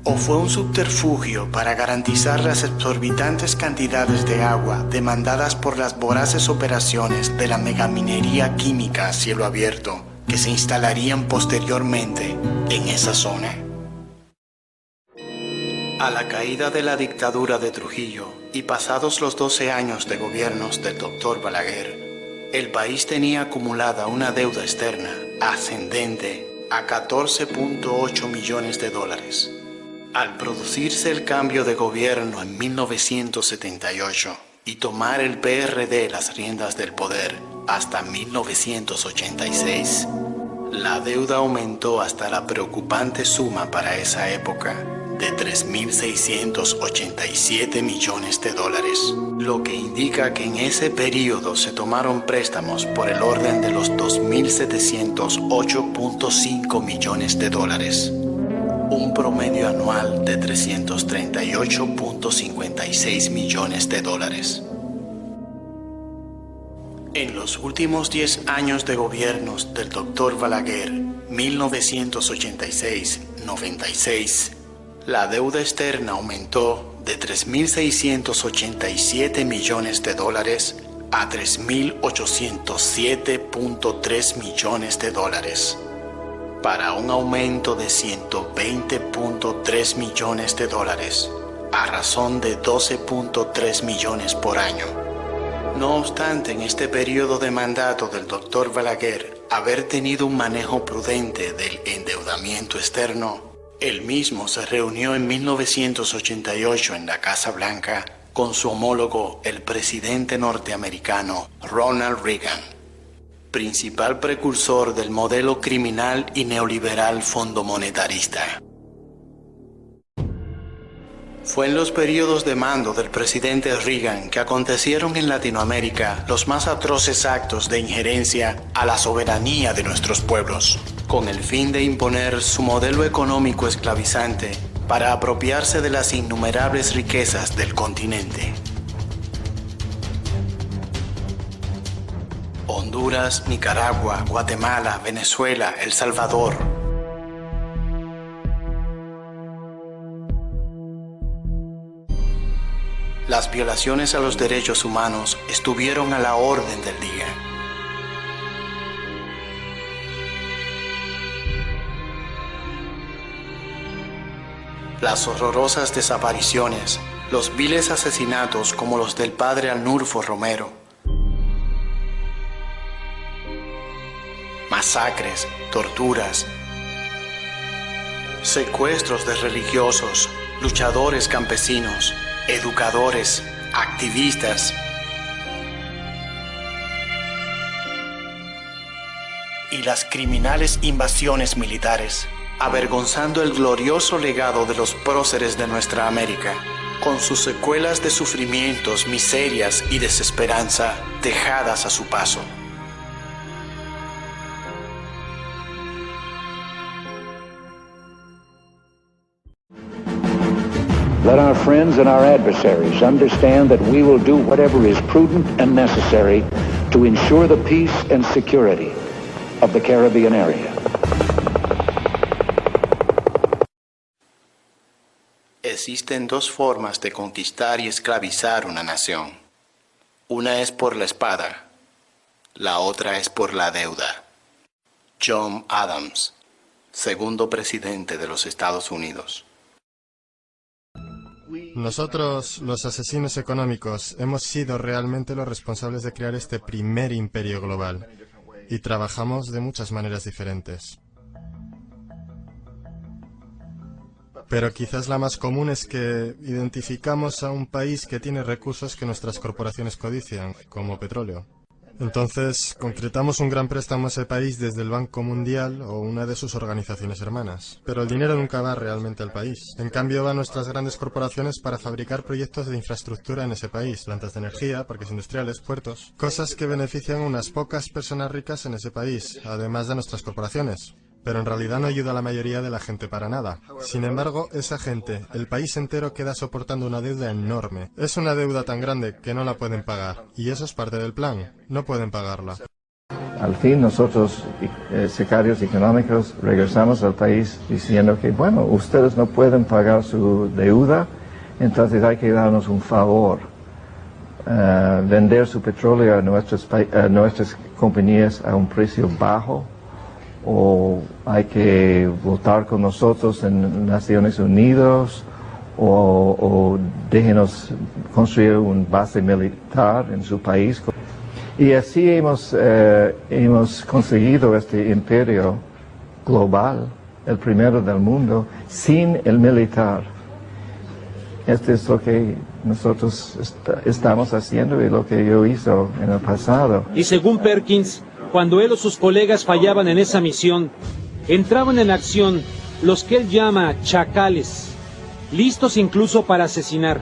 ¿O fue un subterfugio para garantizar las exorbitantes cantidades de agua demandadas por las voraces operaciones de la megaminería química a cielo abierto que se instalarían posteriormente en esa zona? A la caída de la dictadura de Trujillo y pasados los 12 años de gobiernos del Dr. Balaguer, el país tenía acumulada una deuda externa ascendente a 14.8 millones de dólares. Al producirse el cambio de gobierno en 1978 y tomar el PRD las riendas del poder hasta 1986, la deuda aumentó hasta la preocupante suma para esa época de 3.687 millones de dólares, lo que indica que en ese periodo se tomaron préstamos por el orden de los 2.708.5 millones de dólares. Un promedio anual de 338.56 millones de dólares. En los últimos 10 años de gobiernos del Dr. Balaguer, 1986-96, la deuda externa aumentó de 3.687 millones de dólares a 3.807.3 millones de dólares. Para un aumento de 120.3 millones de dólares, a razón de 12.3 millones por año. No obstante, en este periodo de mandato del Dr. Balaguer, haber tenido un manejo prudente del endeudamiento externo, él mismo se reunió en 1988 en la Casa Blanca con su homólogo, el presidente norteamericano Ronald Reagan, principal precursor del modelo criminal y neoliberal fondomonetarista. Fue en los periodos de mando del presidente Reagan que acontecieron en Latinoamérica los más atroces actos de injerencia a la soberanía de nuestros pueblos, con el fin de imponer su modelo económico esclavizante para apropiarse de las innumerables riquezas del continente. Honduras, Nicaragua, Guatemala, Venezuela, El Salvador. Las violaciones a los derechos humanos estuvieron a la orden del día. Las horrorosas desapariciones, los viles asesinatos como los del padre Arnulfo Romero, masacres, torturas, secuestros de religiosos, luchadores campesinos, educadores, activistas y las criminales invasiones militares, avergonzando el glorioso legado de los próceres de nuestra América, con sus secuelas de sufrimientos, miserias y desesperanza dejadas a su paso. Let our friends and our adversaries understand that we will do whatever is prudent and necessary to ensure the peace and security of the Caribbean area. Existen dos formas de conquistar y esclavizar una nación. Una es por la espada, la otra es por la deuda. John Adams, segundo presidente de los Estados Unidos. Nosotros, los asesinos económicos, hemos sido realmente los responsables de crear este primer imperio global y trabajamos de muchas maneras diferentes. Pero quizás la más común es que identificamos a un país que tiene recursos que nuestras corporaciones codician, como petróleo. Entonces, concretamos un gran préstamo a ese país desde el Banco Mundial o una de sus organizaciones hermanas. Pero el dinero nunca va realmente al país. En cambio, van nuestras grandes corporaciones para fabricar proyectos de infraestructura en ese país, plantas de energía, parques industriales, puertos, cosas que benefician a unas pocas personas ricas en ese país, además de nuestras corporaciones. Pero en realidad no ayuda a la mayoría de la gente para nada. Sin embargo, esa gente, el país entero, queda soportando una deuda enorme. Es una deuda tan grande que no la pueden pagar. Y eso es parte del plan. No pueden pagarla. al fin nosotros, sicarios económicos, regresamos al país diciendo que, bueno, ustedes no pueden pagar su deuda, entonces hay que darnos un favor, vender su petróleo a nuestras compañías a un precio bajo, o hay que votar con nosotros en Naciones Unidas, o déjenos construir una base militar en su país. Y así hemos conseguido este imperio global, el primero del mundo, sin el militar. Esto es lo que nosotros estamos haciendo y lo que yo hice en el pasado. Y según Perkins, cuando él o sus colegas fallaban en esa misión, entraban en acción los que él llama chacales, listos incluso para asesinar.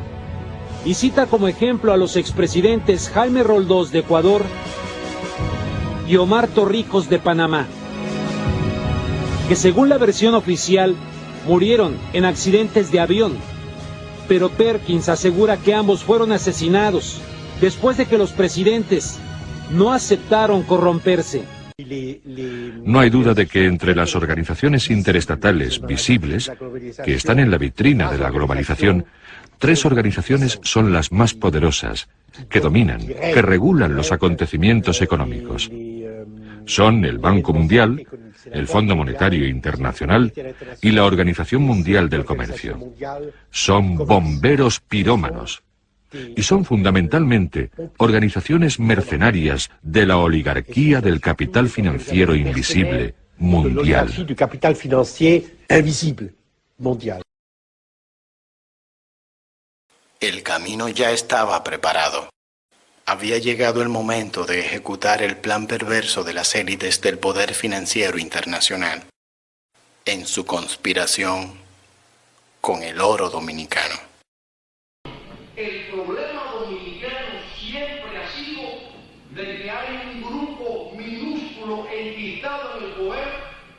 Y cita como ejemplo a los expresidentes Jaime Roldós de Ecuador y Omar Torrijos de Panamá, que según la versión oficial murieron en accidentes de avión, pero Perkins asegura que ambos fueron asesinados después de que los presidentes no aceptaron corromperse. No hay duda de que entre las organizaciones interestatales visibles, que están en la vitrina de la globalización, 3 organizaciones son las más poderosas, que dominan, que regulan los acontecimientos económicos. Son el Banco Mundial, el Fondo Monetario Internacional y la Organización Mundial del Comercio. Son bomberos pirómanos. Y son fundamentalmente organizaciones mercenarias de la oligarquía del capital financiero invisible mundial. El camino ya estaba preparado. Había llegado el momento de ejecutar el plan perverso de las élites del poder financiero internacional en su conspiración con el oro dominicano. El problema dominicano siempre ha sido de que hay un grupo minúsculo enquistado en el poder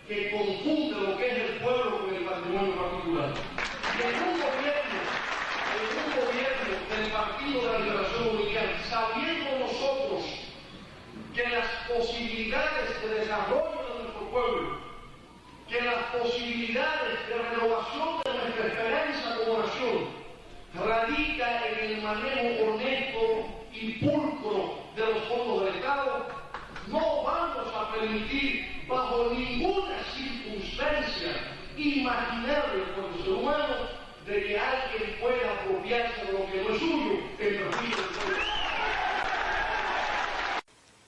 que confunde lo que es el pueblo con el patrimonio particular. Y en un gobierno del Partido de la Liberación Dominicana, sabiendo nosotros que las posibilidades de desarrollo de nuestro pueblo, que las posibilidades de renovación de nuestra esperanza como nación, radica en el manejo honesto y pulcro de los fondos del Estado, no vamos a permitir bajo ninguna circunstancia imaginable por el ser humano de que alguien pueda apropiarse de lo que no es suyo en perjuicio del pueblo.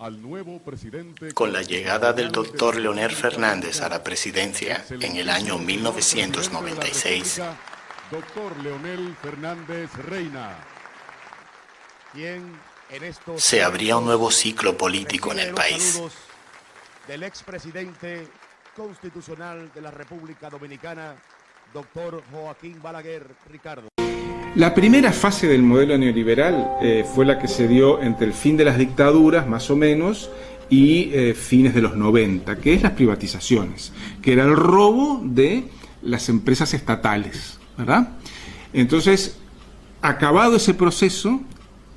Al nuevo presidente... Con la llegada del doctor Leonel Fernández a la presidencia en el año 1996, Doctor Leonel Fernández Reina, quien en estos se abría un nuevo ciclo político en el país. Del expresidente constitucional de la República Dominicana, doctor Joaquín Balaguer Ricardo. La primera fase del modelo neoliberal fue la que se dio entre el fin de las dictaduras, más o menos, y fines de los 90, que es las privatizaciones, que era el robo de las empresas estatales, ¿verdad? Entonces, acabado ese proceso,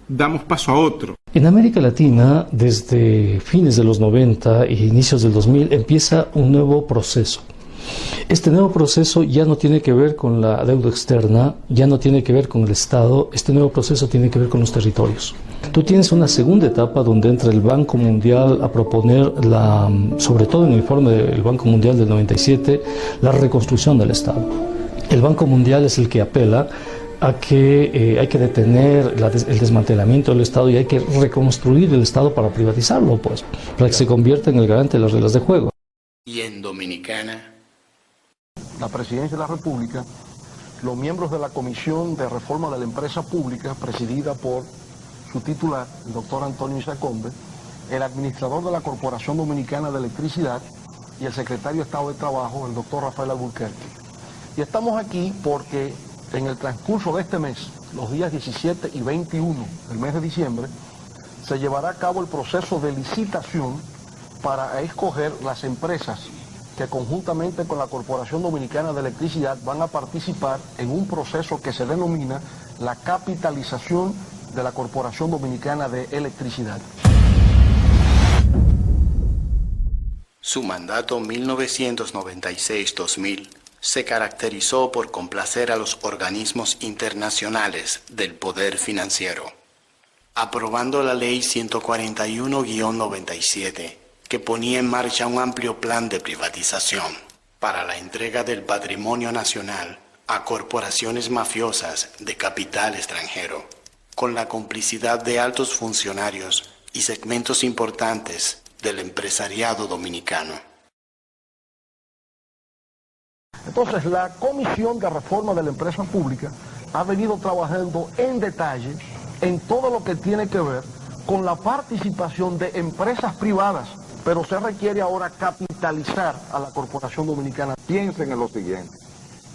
damos paso a otro. En América Latina, desde fines de los 90 e inicios del 2000, empieza un nuevo proceso. Este nuevo proceso ya no tiene que ver con la deuda externa, ya no tiene que ver con el Estado, este nuevo proceso tiene que ver con los territorios. Tú tienes una segunda etapa donde entra el Banco Mundial a proponer, sobre todo en el informe del Banco Mundial del 97, la reconstrucción del Estado. El Banco Mundial es el que apela a que hay que detener el desmantelamiento del Estado y hay que reconstruir el Estado para privatizarlo, pues, para que se convierta en el garante de las reglas de juego. Y en Dominicana, la Presidencia de la República, los miembros de la Comisión de Reforma de la Empresa Pública, presidida por su titular, el doctor Antonio Isacombe, el administrador de la Corporación Dominicana de Electricidad y el secretario de Estado de Trabajo, el doctor Rafael Alburquerque. Y estamos aquí porque en el transcurso de este mes, los días 17 y 21 del mes de diciembre, se llevará a cabo el proceso de licitación para escoger las empresas que conjuntamente con la Corporación Dominicana de Electricidad van a participar en un proceso que se denomina la capitalización de la Corporación Dominicana de Electricidad. Su mandato 1996-2000 se caracterizó por complacer a los organismos internacionales del poder financiero, aprobando la Ley 141-97, que ponía en marcha un amplio plan de privatización para la entrega del patrimonio nacional a corporaciones mafiosas de capital extranjero, con la complicidad de altos funcionarios y segmentos importantes del empresariado dominicano. Entonces, la Comisión de Reforma de la Empresa Pública ha venido trabajando en detalle en todo lo que tiene que ver con la participación de empresas privadas, pero se requiere ahora capitalizar a la Corporación Dominicana. Piensen en lo siguiente: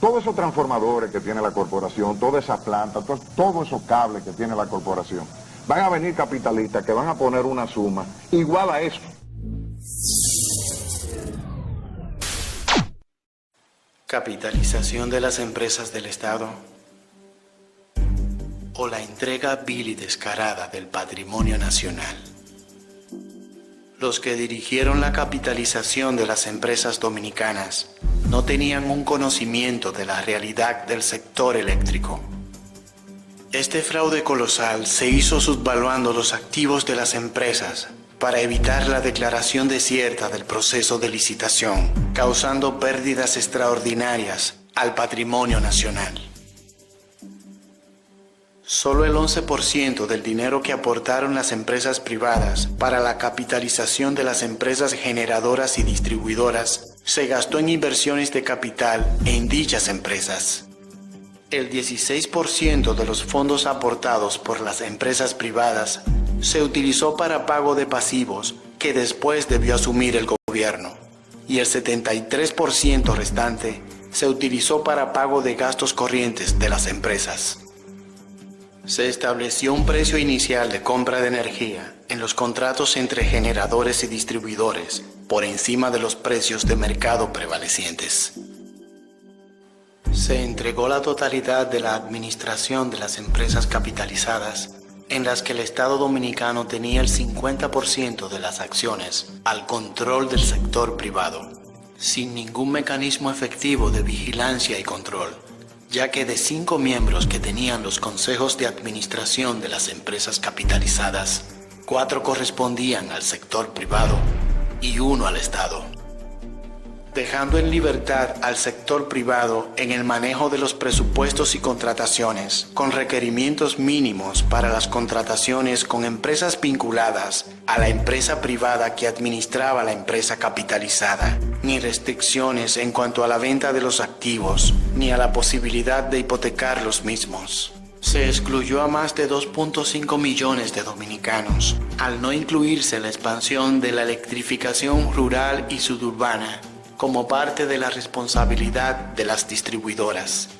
todos esos transformadores que tiene la corporación, toda esa planta, todos esos cables que tiene la corporación, van a venir capitalistas que van a poner una suma igual a eso. Capitalización de las empresas del Estado o la entrega vil y descarada del patrimonio nacional. Los que dirigieron la capitalización de las empresas dominicanas no tenían un conocimiento de la realidad del sector eléctrico. Este fraude colosal se hizo subvaluando los activos de las empresas para evitar la declaración desierta del proceso de licitación, causando pérdidas extraordinarias al patrimonio nacional. Solo el 11% del dinero que aportaron las empresas privadas para la capitalización de las empresas generadoras y distribuidoras se gastó en inversiones de capital en dichas empresas. El 16% de los fondos aportados por las empresas privadas se utilizó para pago de pasivos que después debió asumir el gobierno, y el 73% restante se utilizó para pago de gastos corrientes de las empresas. Se estableció un precio inicial de compra de energía en los contratos entre generadores y distribuidores por encima de los precios de mercado prevalecientes. Se entregó la totalidad de la administración de las empresas capitalizadas, en las que el Estado dominicano tenía el 50% de las acciones, al control del sector privado, sin ningún mecanismo efectivo de vigilancia y control, ya que de 5 miembros que tenían los consejos de administración de las empresas capitalizadas, 4 correspondían al sector privado y 1 al Estado, dejando en libertad al sector privado en el manejo de los presupuestos y contrataciones, con requerimientos mínimos para las contrataciones con empresas vinculadas a la empresa privada que administraba la empresa capitalizada, ni restricciones en cuanto a la venta de los activos, ni a la posibilidad de hipotecar los mismos. Se excluyó a más de 2.5 millones de dominicanos, al no incluirse la expansión de la electrificación rural y suburbana, como parte de la responsabilidad de las distribuidoras.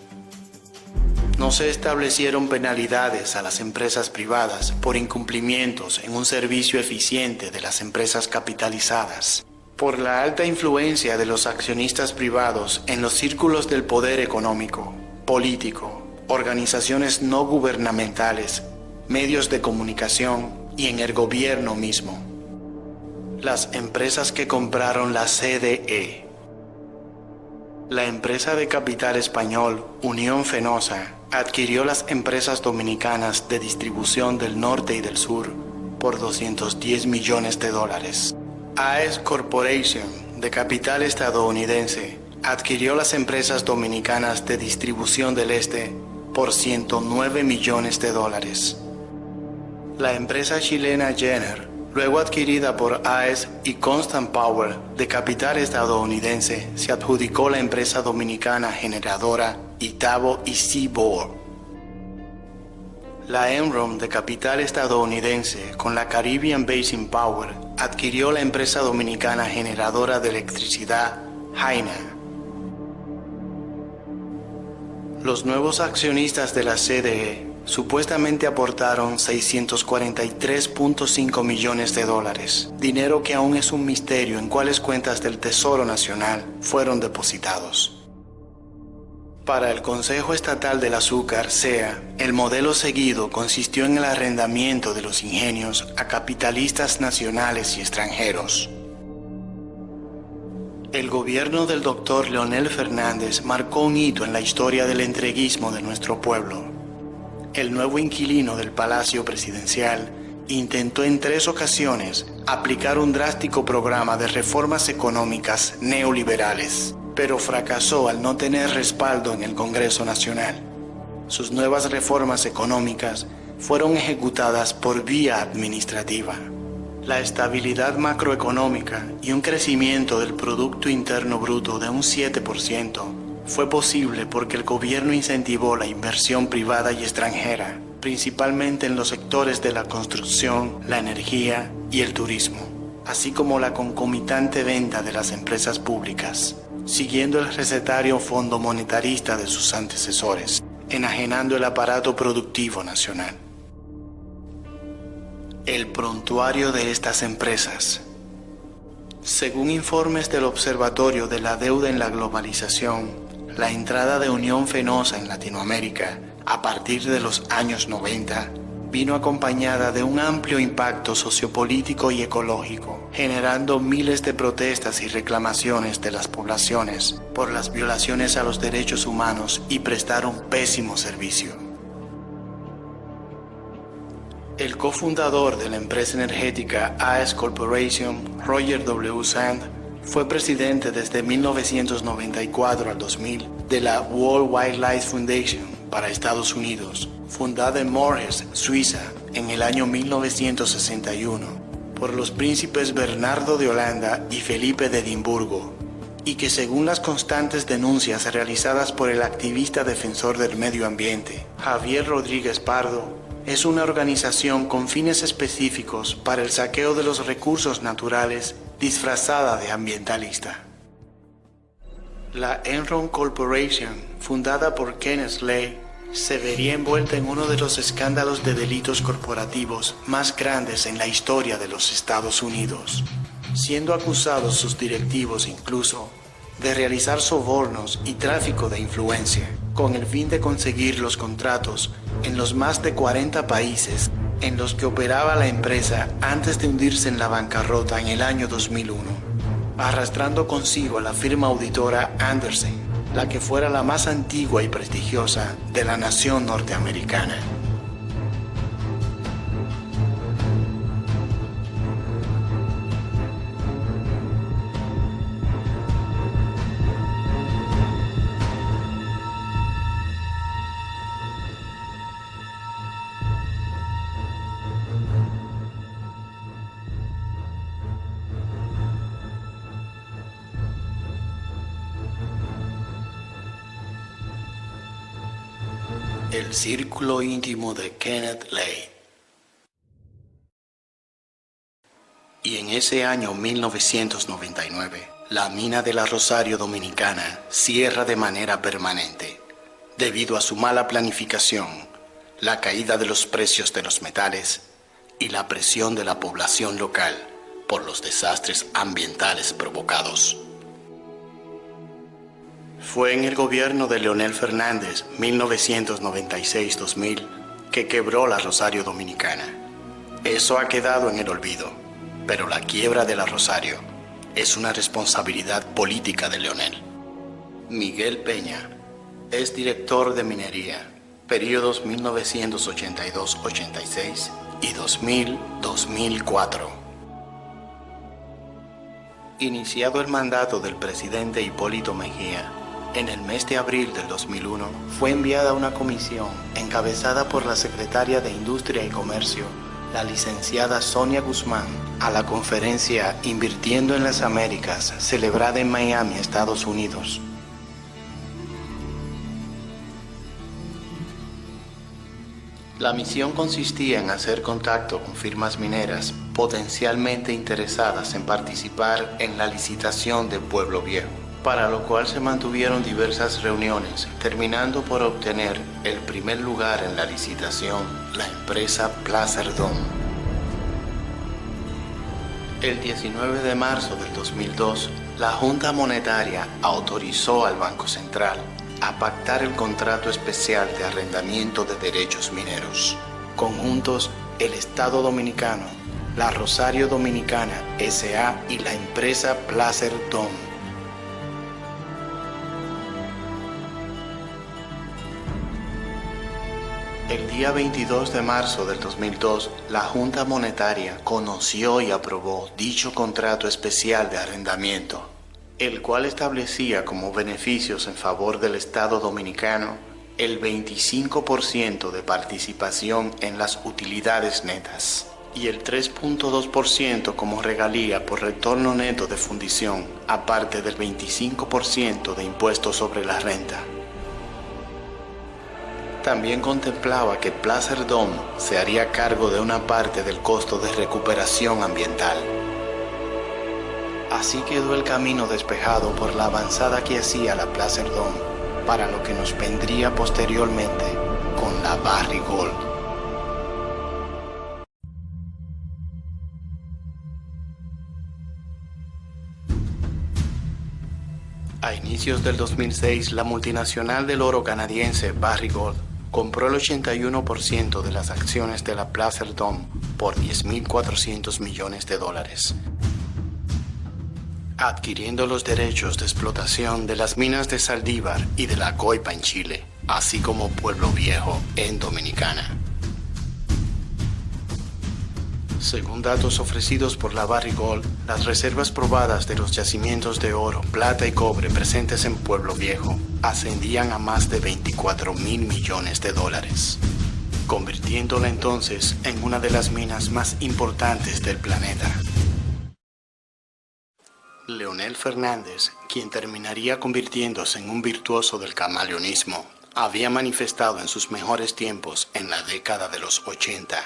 No se establecieron penalidades a las empresas privadas por incumplimientos en un servicio eficiente de las empresas capitalizadas. Por la alta influencia de los accionistas privados en los círculos del poder económico, político, organizaciones no gubernamentales, medios de comunicación y en el gobierno mismo. Las empresas que compraron la CDE. La empresa de capital español Unión Fenosa adquirió las empresas dominicanas de distribución del norte y del sur por $210 millones. AES Corporation, de capital estadounidense, adquirió las empresas dominicanas de distribución del este por $109 millones. La empresa chilena Jenner, luego adquirida por AES y Constant Power, de capital estadounidense, se adjudicó la empresa dominicana generadora Itabo y Seaboard. La Enron, de capital estadounidense, con la Caribbean Basin Power, adquirió la empresa dominicana generadora de electricidad Haina. Los nuevos accionistas de la CDE supuestamente aportaron $643.5 millones, dinero que aún es un misterio en cuáles cuentas del Tesoro Nacional fueron depositados. Para el Consejo Estatal del Azúcar, CEA, el modelo seguido consistió en el arrendamiento de los ingenios a capitalistas nacionales y extranjeros. El gobierno del doctor Leonel Fernández marcó un hito en la historia del entreguismo de nuestro pueblo. El nuevo inquilino del Palacio Presidencial intentó en 3 ocasiones aplicar un drástico programa de reformas económicas neoliberales, pero fracasó al no tener respaldo en el Congreso Nacional. Sus nuevas reformas económicas fueron ejecutadas por vía administrativa. La estabilidad macroeconómica y un crecimiento del Producto Interno Bruto de un 7% fue posible porque el gobierno incentivó la inversión privada y extranjera, principalmente en los sectores de la construcción, la energía y el turismo, así como la concomitante venta de las empresas públicas, siguiendo el recetario fondo monetarista de sus antecesores, enajenando el aparato productivo nacional. El prontuario de estas empresas. Según informes del Observatorio de la Deuda en la Globalización, la entrada de Unión Fenosa en Latinoamérica a partir de los años 90 vino acompañada de un amplio impacto sociopolítico y ecológico, generando miles de protestas y reclamaciones de las poblaciones por las violaciones a los derechos humanos y prestar un pésimo servicio. El cofundador de la empresa energética AES Corporation, Roger W. Sand, fue presidente desde 1994 al 2000 de la World Wildlife Foundation para Estados Unidos, fundada en Morges, Suiza, en el año 1961, por los príncipes Bernardo de Holanda y Felipe de Edimburgo, y que según las constantes denuncias realizadas por el activista defensor del medio ambiente, Javier Rodríguez Pardo, es una organización con fines específicos para el saqueo de los recursos naturales disfrazada de ambientalista. La Enron Corporation, fundada por Kenneth Slay, se vería envuelta en uno de los escándalos de delitos corporativos más grandes en la historia de los Estados Unidos, siendo acusados sus directivos incluso de realizar sobornos y tráfico de influencia, con el fin de conseguir los contratos en los más de 40 países en los que operaba la empresa antes de hundirse en la bancarrota en el año 2001, arrastrando consigo a la firma auditora Andersen, la que fuera la más antigua y prestigiosa de la nación norteamericana. El círculo íntimo de Kenneth Lay. Y en ese año 1999, la mina de la Rosario Dominicana cierra de manera permanente, debido a su mala planificación, la caída de los precios de los metales y la presión de la población local por los desastres ambientales provocados. Fue en el gobierno de Leonel Fernández, 1996-2000, que quebró la Rosario Dominicana. Eso ha quedado en el olvido, pero la quiebra de la Rosario es una responsabilidad política de Leonel. Miguel Peña es director de minería, periodos 1982-86 y 2000-2004. Iniciado el mandato del presidente Hipólito Mejía, en el mes de abril del 2001, fue enviada una comisión encabezada por la secretaria de Industria y Comercio, la licenciada Sonia Guzmán, a la conferencia Invirtiendo en las Américas, celebrada en Miami, Estados Unidos. La misión consistía en hacer contacto con firmas mineras potencialmente interesadas en participar en la licitación de Pueblo Viejo, para lo cual se mantuvieron diversas reuniones, terminando por obtener el primer lugar en la licitación la empresa Placer Dome. El 19 de marzo del 2002, la Junta Monetaria autorizó al Banco Central a pactar el contrato especial de arrendamiento de derechos mineros. Conjuntos, el Estado Dominicano, la Rosario Dominicana S.A. y la empresa Placer Dome, El día 22 de marzo del 2002, la Junta Monetaria conoció y aprobó dicho contrato especial de arrendamiento, el cual establecía como beneficios en favor del Estado Dominicano el 25% de participación en las utilidades netas y el 3.2% como regalía por retorno neto de fundición, aparte del 25% de impuesto sobre la renta. También contemplaba que Placer Dome se haría cargo de una parte del costo de recuperación ambiental. Así quedó el camino despejado por la avanzada que hacía la Placer Dome para lo que nos vendría posteriormente con la Barrick Gold. A inicios del 2006, la multinacional del oro canadiense Barrick Gold compró el 81% de las acciones de la Placer Dome por $10.400 millones, adquiriendo los derechos de explotación de las minas de Saldívar y de La Coipa en Chile, así como Pueblo Viejo en Dominicana. Según datos ofrecidos por la Barrick Gold, las reservas probadas de los yacimientos de oro, plata y cobre presentes en Pueblo Viejo ascendían a más de $24.000 millones, convirtiéndola entonces en una de las minas más importantes del planeta. Leonel Fernández, quien terminaría convirtiéndose en un virtuoso del camaleonismo, había manifestado en sus mejores tiempos en la década de los 80.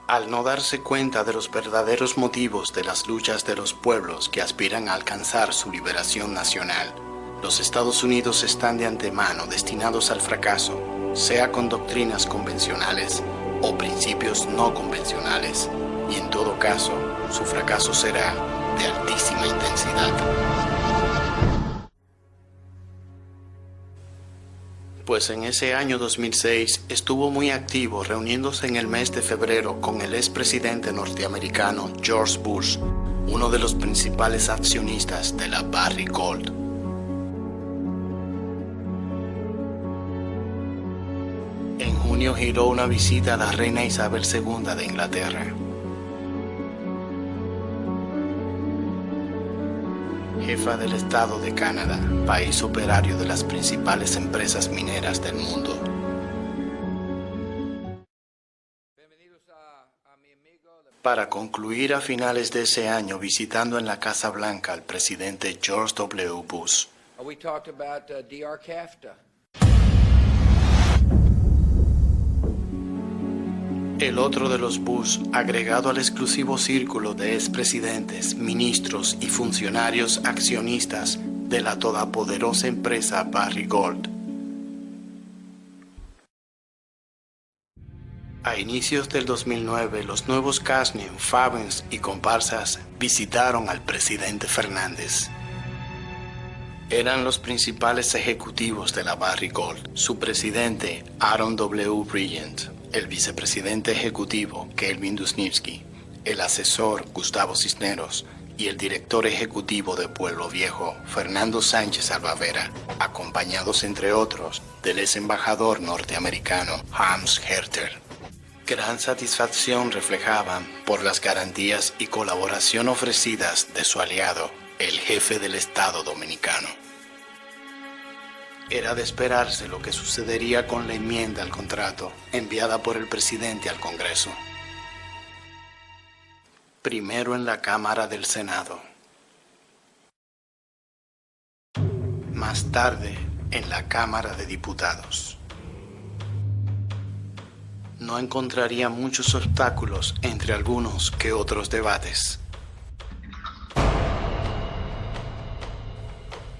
Al no darse cuenta de los verdaderos motivos de las luchas de los pueblos que aspiran a alcanzar su liberación nacional, los Estados Unidos están de antemano destinados al fracaso, sea con doctrinas convencionales o principios no convencionales, y en todo caso, su fracaso será de altísima intensidad. Pues en ese año 2006 estuvo muy activo reuniéndose en el mes de febrero con el expresidente norteamericano George Bush, uno de los principales accionistas de la Barrick Gold. En junio giró una visita a la reina Isabel II de Inglaterra. Jefa del Estado de Canadá, país operario de las principales empresas mineras del mundo. Para concluir a finales de ese año visitando en la Casa Blanca al presidente George W. Bush. El otro de los Bush, agregado al exclusivo círculo de expresidentes, ministros y funcionarios accionistas de la todopoderosa empresa Barrick Gold. A inicios del 2009, los nuevos Casnew, Fabens y comparsas visitaron al presidente Fernández. Eran los principales ejecutivos de la Barrick Gold, su presidente Aaron W. Brilliant, el vicepresidente ejecutivo Kelvin Dusnivsky, el asesor Gustavo Cisneros y el director ejecutivo de Pueblo Viejo, Fernando Sánchez Albavera, acompañados entre otros del ex embajador norteamericano Hans Herter. Gran satisfacción reflejaban por las garantías y colaboración ofrecidas de su aliado, el jefe del Estado Dominicano. Era de esperarse lo que sucedería con la enmienda al contrato enviada por el presidente al Congreso. Primero en la Cámara del Senado. Más tarde en la Cámara de Diputados. No encontraría muchos obstáculos entre algunos que otros debates.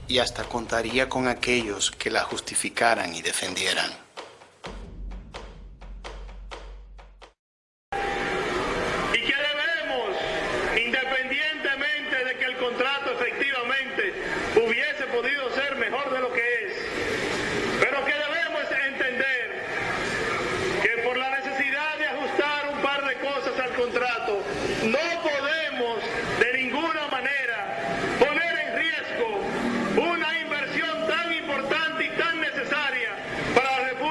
Y hasta contaría con aquellos que la justificaran y defendieran. Y que debemos, independientemente de que el contrato efectivamente hubiese podido ser mejor de lo que es, pero que debemos entender que por la necesidad de ajustar un par de cosas al contrato, no podemos de ninguna manera poner en riesgo una inversión tan importante y tan necesaria para la República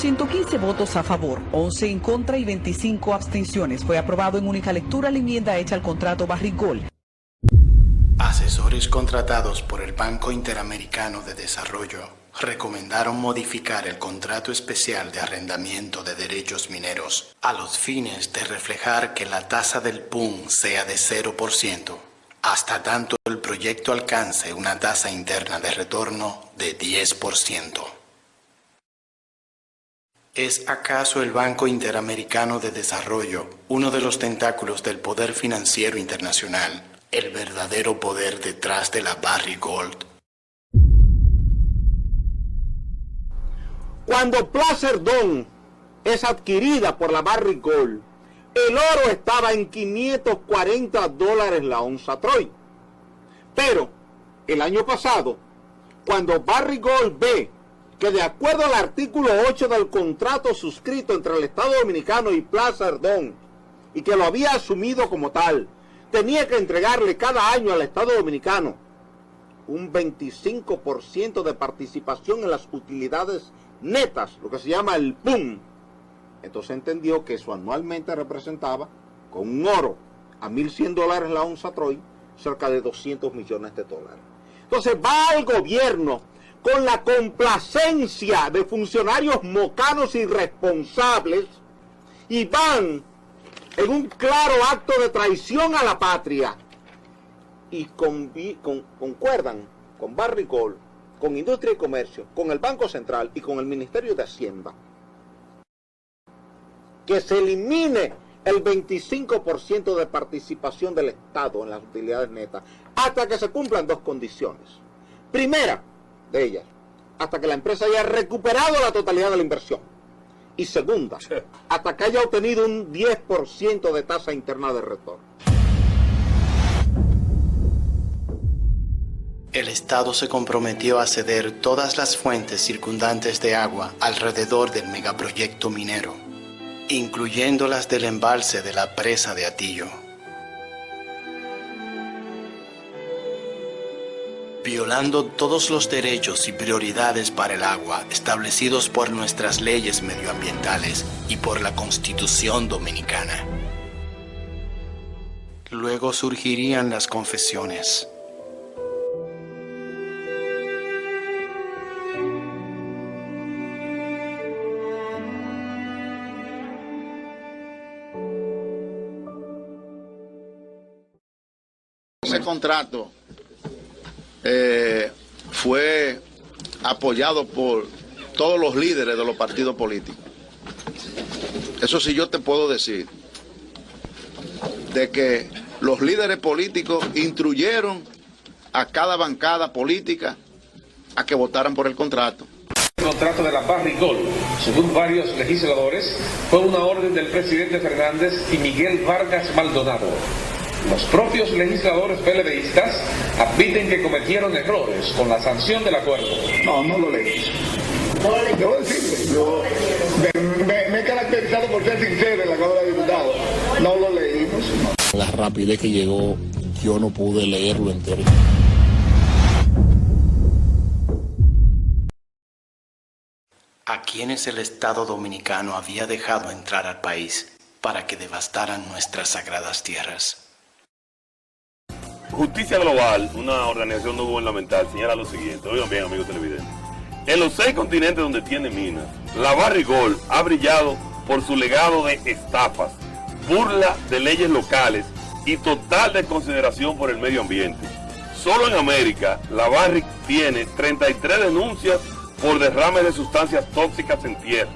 115 votos a favor, 11 en contra y 25 abstenciones. Fue aprobado en única lectura la enmienda hecha al contrato Barrick-Gold. Asesores contratados por el Banco Interamericano de Desarrollo recomendaron modificar el contrato especial de arrendamiento de derechos mineros a los fines de reflejar que la tasa del PUM sea de 0%, hasta tanto el proyecto alcance una tasa interna de retorno de 10%. ¿Es acaso el Banco Interamericano de Desarrollo uno de los tentáculos del poder financiero internacional, el verdadero poder detrás de la Barrick-Gold? Cuando Placer Dome es adquirida por la Barrick-Gold, el oro estaba en $540 la onza Troy. Pero el año pasado, cuando Barrick-Gold ve que de acuerdo al artículo 8 del contrato suscrito entre el Estado Dominicano y Placer Dome, y que lo había asumido como tal, tenía que entregarle cada año al Estado Dominicano un 25% de participación en las utilidades netas, lo que se llama el PUM. Entonces entendió que eso anualmente representaba, con un oro a $1,100 la onza Troy, cerca de $200 millones. Entonces va al gobierno con la complacencia de funcionarios mocanos irresponsables y van en un claro acto de traición a la patria y concuerdan con Barrick-Gold, con Industria y Comercio, con el Banco Central y con el Ministerio de Hacienda, que se elimine el 25% de participación del Estado en las utilidades netas, hasta que se cumplan dos condiciones. Primera de ellas, hasta que la empresa haya recuperado la totalidad de la inversión. Y segunda, hasta que haya obtenido un 10% de tasa interna de retorno. El Estado se comprometió a ceder todas las fuentes circundantes de agua alrededor del megaproyecto minero, incluyendo las del embalse de la presa de Atillo. Violando todos los derechos y prioridades para el agua establecidos por nuestras leyes medioambientales y por la Constitución Dominicana. Luego surgirían las confesiones. Ese contrato fue apoyado por todos los líderes de los partidos políticos. Eso sí yo te puedo decir, de que los líderes políticos instruyeron a cada bancada política a que votaran por el contrato. El contrato de la Barrick-Gold, según varios legisladores, fue una orden del presidente Fernández y Miguel Vargas Maldonado. Los propios legisladores PLDistas admiten que cometieron errores con la sanción del acuerdo. No lo leí. Debo decirle, yo me he caracterizado por ser sincero en la Cámara de Diputados. No lo leímos. La rapidez que llegó, yo no pude leerlo entero. ¿A quienes el Estado Dominicano había dejado entrar al país para que devastaran nuestras sagradas tierras? Justicia Global, una organización no gubernamental, señala lo siguiente. Oigan bien, amigos televidentes. En los 6 continentes donde tiene minas, la Barrick-Gold ha brillado por su legado de estafas, burla de leyes locales y total desconsideración por el medio ambiente. Solo en América, la Barrick tiene 33 denuncias por derrames de sustancias tóxicas en tierra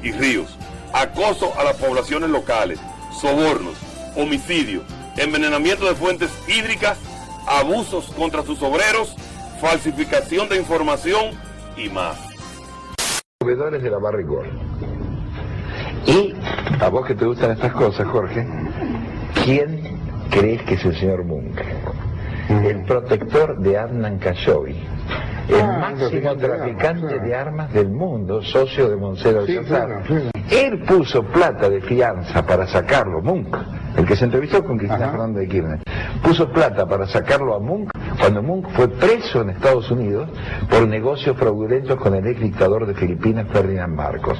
y ríos, acoso a las poblaciones locales, sobornos, homicidio, envenenamiento de fuentes hídricas, abusos contra sus obreros, falsificación de información y más. Proveedores de la Barrick-Gold. Y a vos que te gustan estas cosas, Jorge, ¿quién crees que es el señor Munch? El protector de Adnan Khashoggi, el máximo traficante de armas del mundo, socio de Moncler Alcázar. Él puso plata de fianza para sacarlo, Munch. el que se entrevistó con Cristina Fernández de Kirchner, puso plata para sacarlo a Munch cuando Munch fue preso en Estados Unidos por negocios fraudulentos con el ex dictador de Filipinas, Ferdinand Marcos.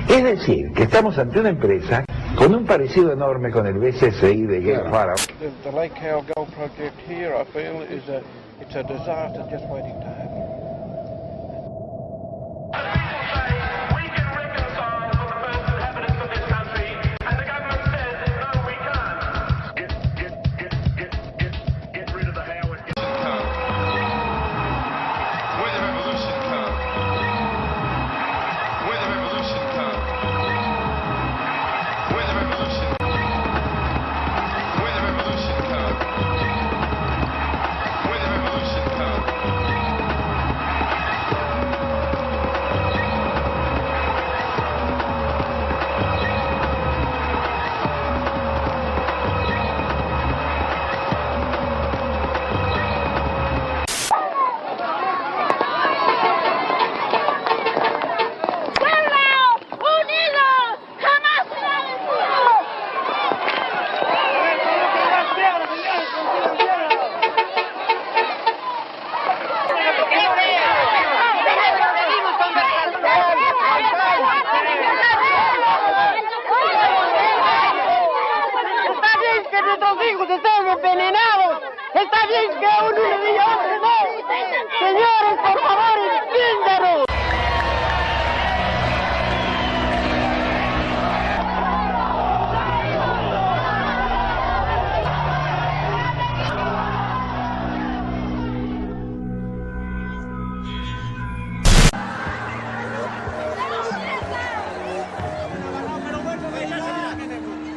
Es decir, que estamos ante una empresa con un parecido enorme con el BCSI de Gail Farah. The Lake Cowell Gold Project here, I feel, it's a disaster just waiting to happen.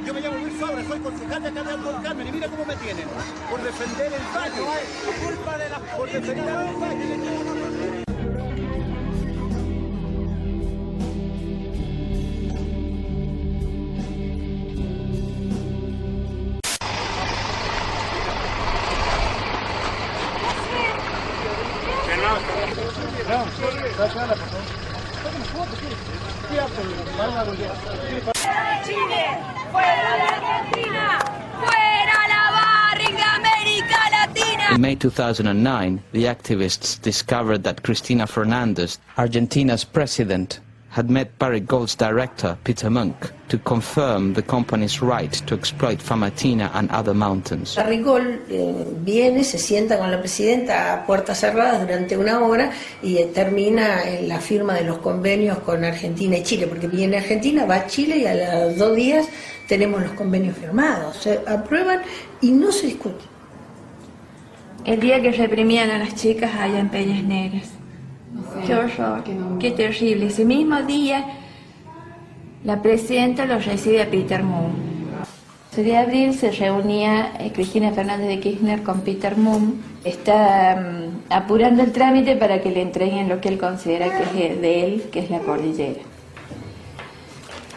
Yo me llamo Luis Fabra, soy concejal de acá de Alto del Carmen y mira cómo me tienen, por defender el valle, por defender el valle. Chile, fuera de Argentina, fuera la barriga de América Latina. In May 2009, the activists discovered that Cristina Fernández, Argentina's president, had met Barrick Gold's director, Peter Munk, to confirm the company's right to exploit Famatina and other mountains. Barrick Gold viene, se sienta con la presidenta a puertas cerradas durante una hora y termina en la firma de los convenios con Argentina y Chile, porque viene Argentina, va a Chile y a los 2 días tenemos los convenios firmados, se aprueban y no se discute. El día que reprimían a las chicas allá en Peñas Negras. Qué horror, qué terrible. Ese mismo día la presidenta lo recibe a Peter Moon. El 6 de abril se reunía Cristina Fernández de Kirchner con Peter Moon. Está apurando el trámite para que le entreguen lo que él considera que es de él, que es la cordillera.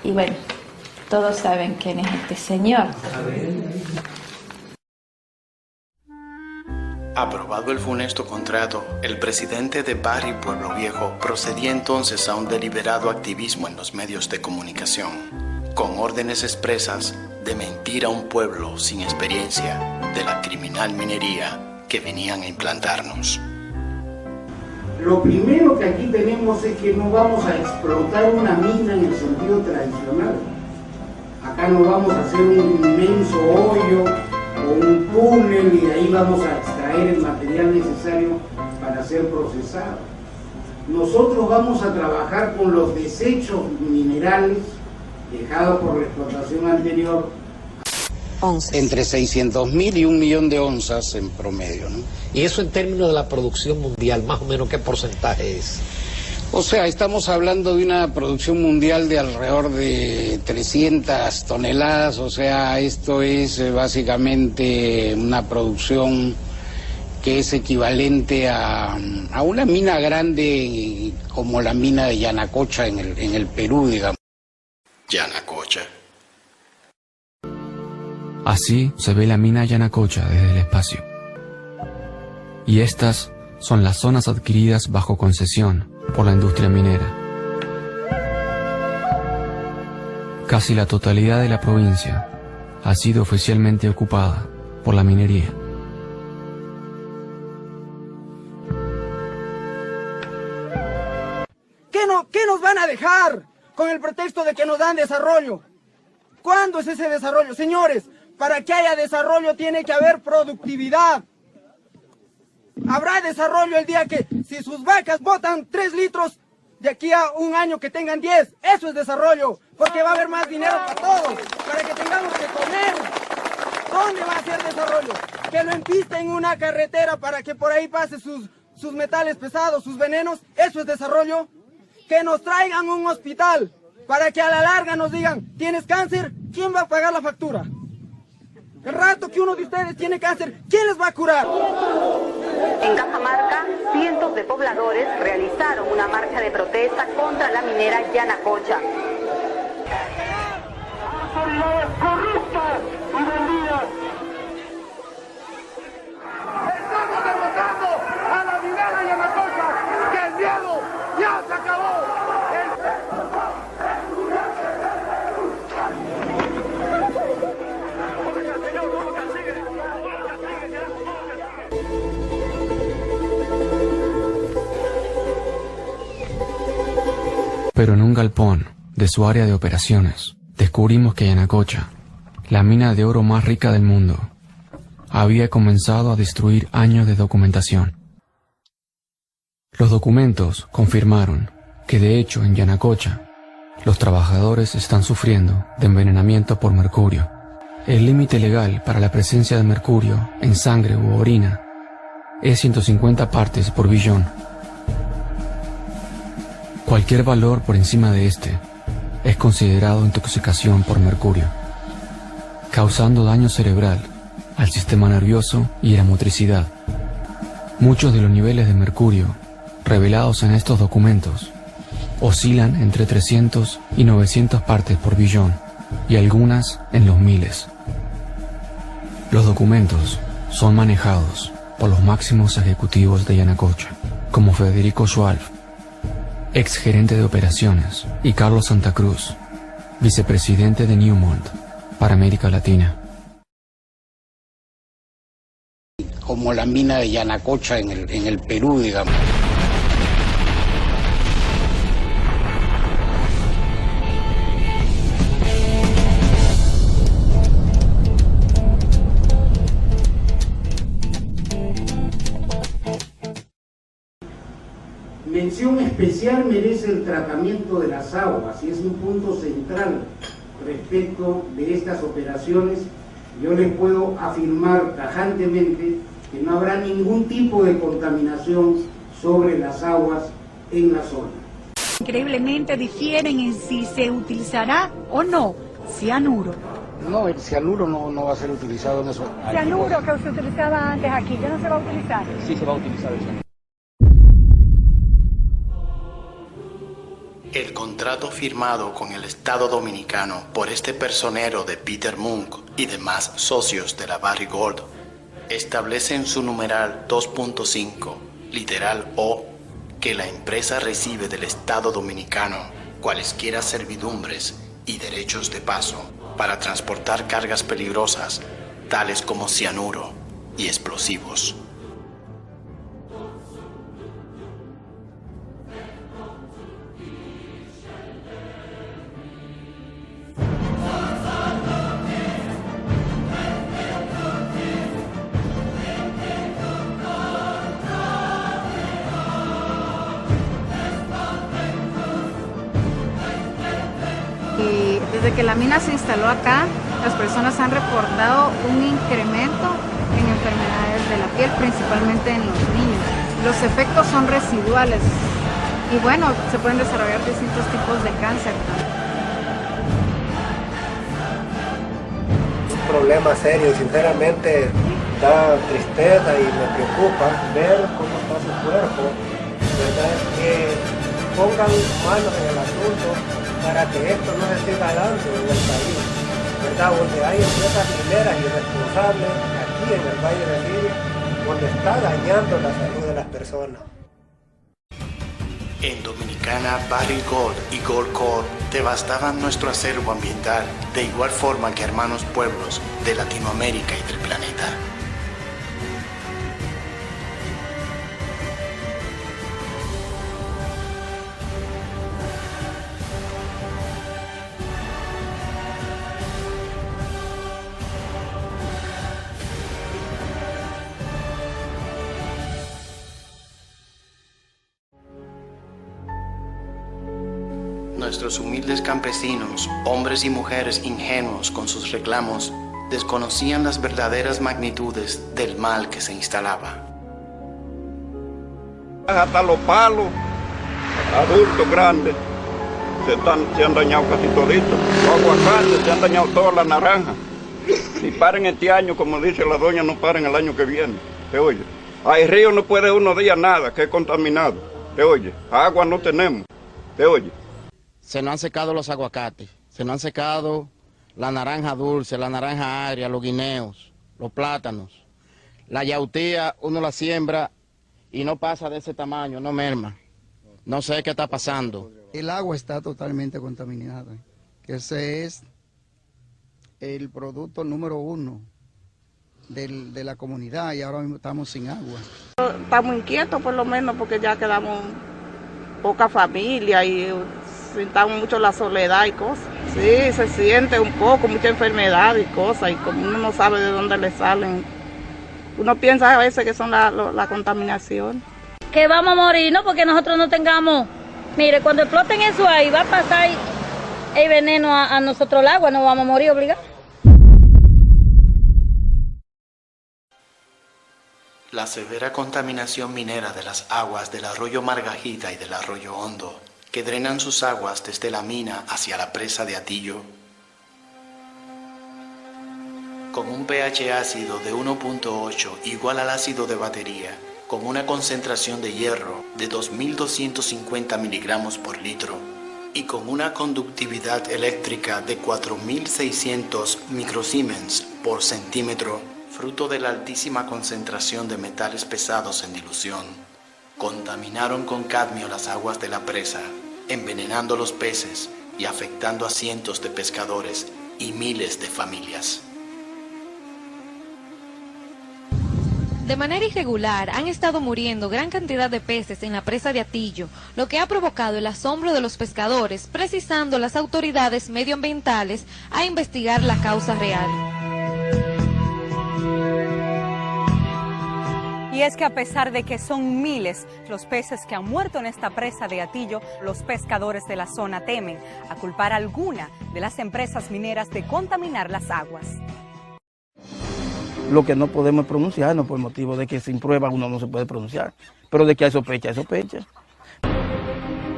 Y bueno, todos saben quién es este señor. Aprobado el funesto contrato, el presidente de Barrick Pueblo Viejo procedía entonces a un deliberado activismo en los medios de comunicación, con órdenes expresas de mentir a un pueblo sin experiencia de la criminal minería que venían a implantarnos. Lo primero que aquí tenemos es que no vamos a explotar una mina en el sentido tradicional. Acá no vamos a hacer un inmenso hoyo o un túnel y de ahí vamos a extraer el material necesario para ser procesado. Nosotros vamos a trabajar con los desechos minerales dejados por la explotación anterior. Entre 600.000 y 1 millón de onzas en promedio, ¿no? Y eso en términos de la producción mundial, más o menos, ¿qué porcentaje es? O sea, estamos hablando de una producción mundial de alrededor de 300 toneladas, o sea, esto es básicamente una producción que es equivalente a una mina grande como la mina de Yanacocha en el Perú, digamos. Yanacocha. Así se ve la mina Yanacocha desde el espacio. Y estas son las zonas adquiridas bajo concesión por la industria minera. Casi la totalidad de la provincia ha sido oficialmente ocupada por la minería. ¿Qué nos van a dejar con el pretexto de que nos dan desarrollo? ¿Cuándo es ese desarrollo? Señores, para que haya desarrollo tiene que haber productividad. Habrá desarrollo el día que si sus vacas botan 3 litros, de aquí a un año que tengan 10, eso es desarrollo, porque va a haber más dinero para todos, para que tengamos que comer. ¿Dónde va a ser desarrollo? Que lo empiste en una carretera para que por ahí pase sus metales pesados, sus venenos, eso es desarrollo. Que nos traigan un hospital para que a la larga nos digan, ¿tienes cáncer? ¿Quién va a pagar la factura? El rato que uno de ustedes tiene cáncer, ¿quién les va a curar? En Cajamarca, cientos de pobladores realizaron una marcha de protesta contra la minera Yanacocha. ¡Autoridades corruptas y vendidas! ¡Estamos derrotando a la minera Yanacocha! ¡Que el miedo ya se acabó! Pero en un galpón de su área de operaciones, descubrimos que Yanacocha, la mina de oro más rica del mundo, había comenzado a destruir años de documentación. Los documentos confirmaron que de hecho en Yanacocha, los trabajadores están sufriendo de envenenamiento por mercurio. El límite legal para la presencia de mercurio en sangre u orina es 150 partes por billón. Cualquier valor por encima de este es considerado intoxicación por mercurio, causando daño cerebral al sistema nervioso y a la motricidad. Muchos de los niveles de mercurio revelados en estos documentos oscilan entre 300 y 900 partes por billón y algunas en los miles. Los documentos son manejados por los máximos ejecutivos de Yanacocha, como Federico Schwalf, ex gerente de operaciones, y Carlos Santa Cruz, vicepresidente de Newmont para América Latina. Como la mina de Yanacocha en el Perú, digamos. Mención especial merece el tratamiento de las aguas y es un punto central respecto de estas operaciones. Yo les puedo afirmar tajantemente que no habrá ningún tipo de contaminación sobre las aguas en la zona. Increíblemente difieren en si se utilizará o no cianuro. No, el cianuro no va a ser utilizado en eso. Cianuro que se utilizaba antes aquí, ¿ya no se va a utilizar? Sí, se va a utilizar el cianuro. El contrato firmado con el Estado Dominicano por este personero de Peter Munk y demás socios de la Barrick Gold establece en su numeral 2.5, literal O, que la empresa recibe del Estado Dominicano cualesquiera servidumbres y derechos de paso para transportar cargas peligrosas, tales como cianuro y explosivos. Y desde que la mina se instaló acá, las personas han reportado un incremento en enfermedades de la piel, principalmente en los niños. Los efectos son residuales y bueno, se pueden desarrollar distintos tipos de cáncer. Es un problema serio y sinceramente da tristeza y me preocupa ver cómo está su cuerpo. ¿Verdad? Que pongan manos en el asunto para que esto no se siga dando en el país, ¿verdad? Donde hay empresas mineras irresponsables, aquí en el Valle del Lirio, donde está dañando la salud de las personas. En Dominicana, Barrick Gold y Gold Corp devastaban nuestro acervo ambiental de igual forma que hermanos pueblos de Latinoamérica y del planeta. Nuestros humildes campesinos, hombres y mujeres ingenuos con sus reclamos, desconocían las verdaderas magnitudes del mal que se instalaba. Hasta los palos, adultos grandes, se han dañado casi toditos. Los aguacates se han dañado todas las naranjas. Si paren este año, como dice la doña, no paren el año que viene. ¿Te oye? Hay río no puede unos días nada, que es contaminado. ¿Te oye? Agua no tenemos. ¿Te oye? Se nos han secado los aguacates, se nos han secado la naranja dulce, la naranja agria, los guineos, los plátanos. La yautía uno la siembra y no pasa de ese tamaño, no merma. No sé qué está pasando. El agua está totalmente contaminada, que ese es el producto número 1 de la comunidad y ahora mismo estamos sin agua. Estamos inquietos por lo menos porque ya quedamos poca familia y sintamos mucho la soledad y cosas. Sí, se siente un poco, mucha enfermedad y cosas, y como uno no sabe de dónde le salen, uno piensa a veces que son la contaminación. Que vamos a morir, ¿no? Porque nosotros no tengamos, mire, cuando exploten eso ahí, va a pasar el veneno a nosotros el agua, no vamos a morir obligados. La severa contaminación minera de las aguas del arroyo Margajita y del arroyo Hondo, que drenan sus aguas desde la mina hacia la presa de Atillo, con un pH ácido de 1.8 igual al ácido de batería, con una concentración de hierro de 2.250 miligramos por litro y con una conductividad eléctrica de 4.600 microsiemens por centímetro, fruto de la altísima concentración de metales pesados en dilución, contaminaron con cadmio las aguas de la presa, envenenando los peces y afectando a cientos de pescadores y miles de familias. De manera irregular han estado muriendo gran cantidad de peces en la presa de Atillo, lo que ha provocado el asombro de los pescadores, precisando a las autoridades medioambientales a investigar la causa real. Y es que a pesar de que son miles los peces que han muerto en esta presa de Atillo, los pescadores de la zona temen a culpar a alguna de las empresas mineras de contaminar las aguas. Lo que no podemos pronunciarnos por motivo de que sin prueba uno no se puede pronunciar, pero de que hay sospecha, hay sospecha.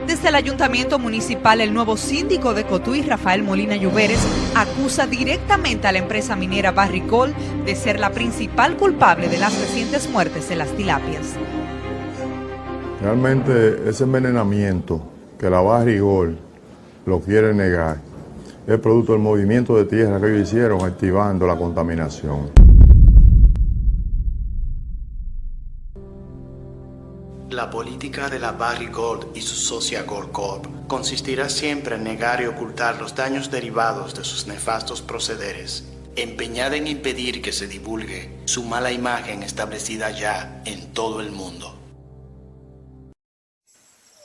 Desde el Ayuntamiento Municipal, el nuevo síndico de Cotuí, Rafael Molina Lluveres, acusa directamente a la empresa minera Barrick de ser la principal culpable de las recientes muertes de las tilapias. Realmente ese envenenamiento que la Barrick lo quiere negar es producto del movimiento de tierra que ellos hicieron activando la contaminación. La política de la Barrick Gold y su socia Goldcorp consistirá siempre en negar y ocultar los daños derivados de sus nefastos procederes, empeñada en impedir que se divulgue su mala imagen establecida ya en todo el mundo.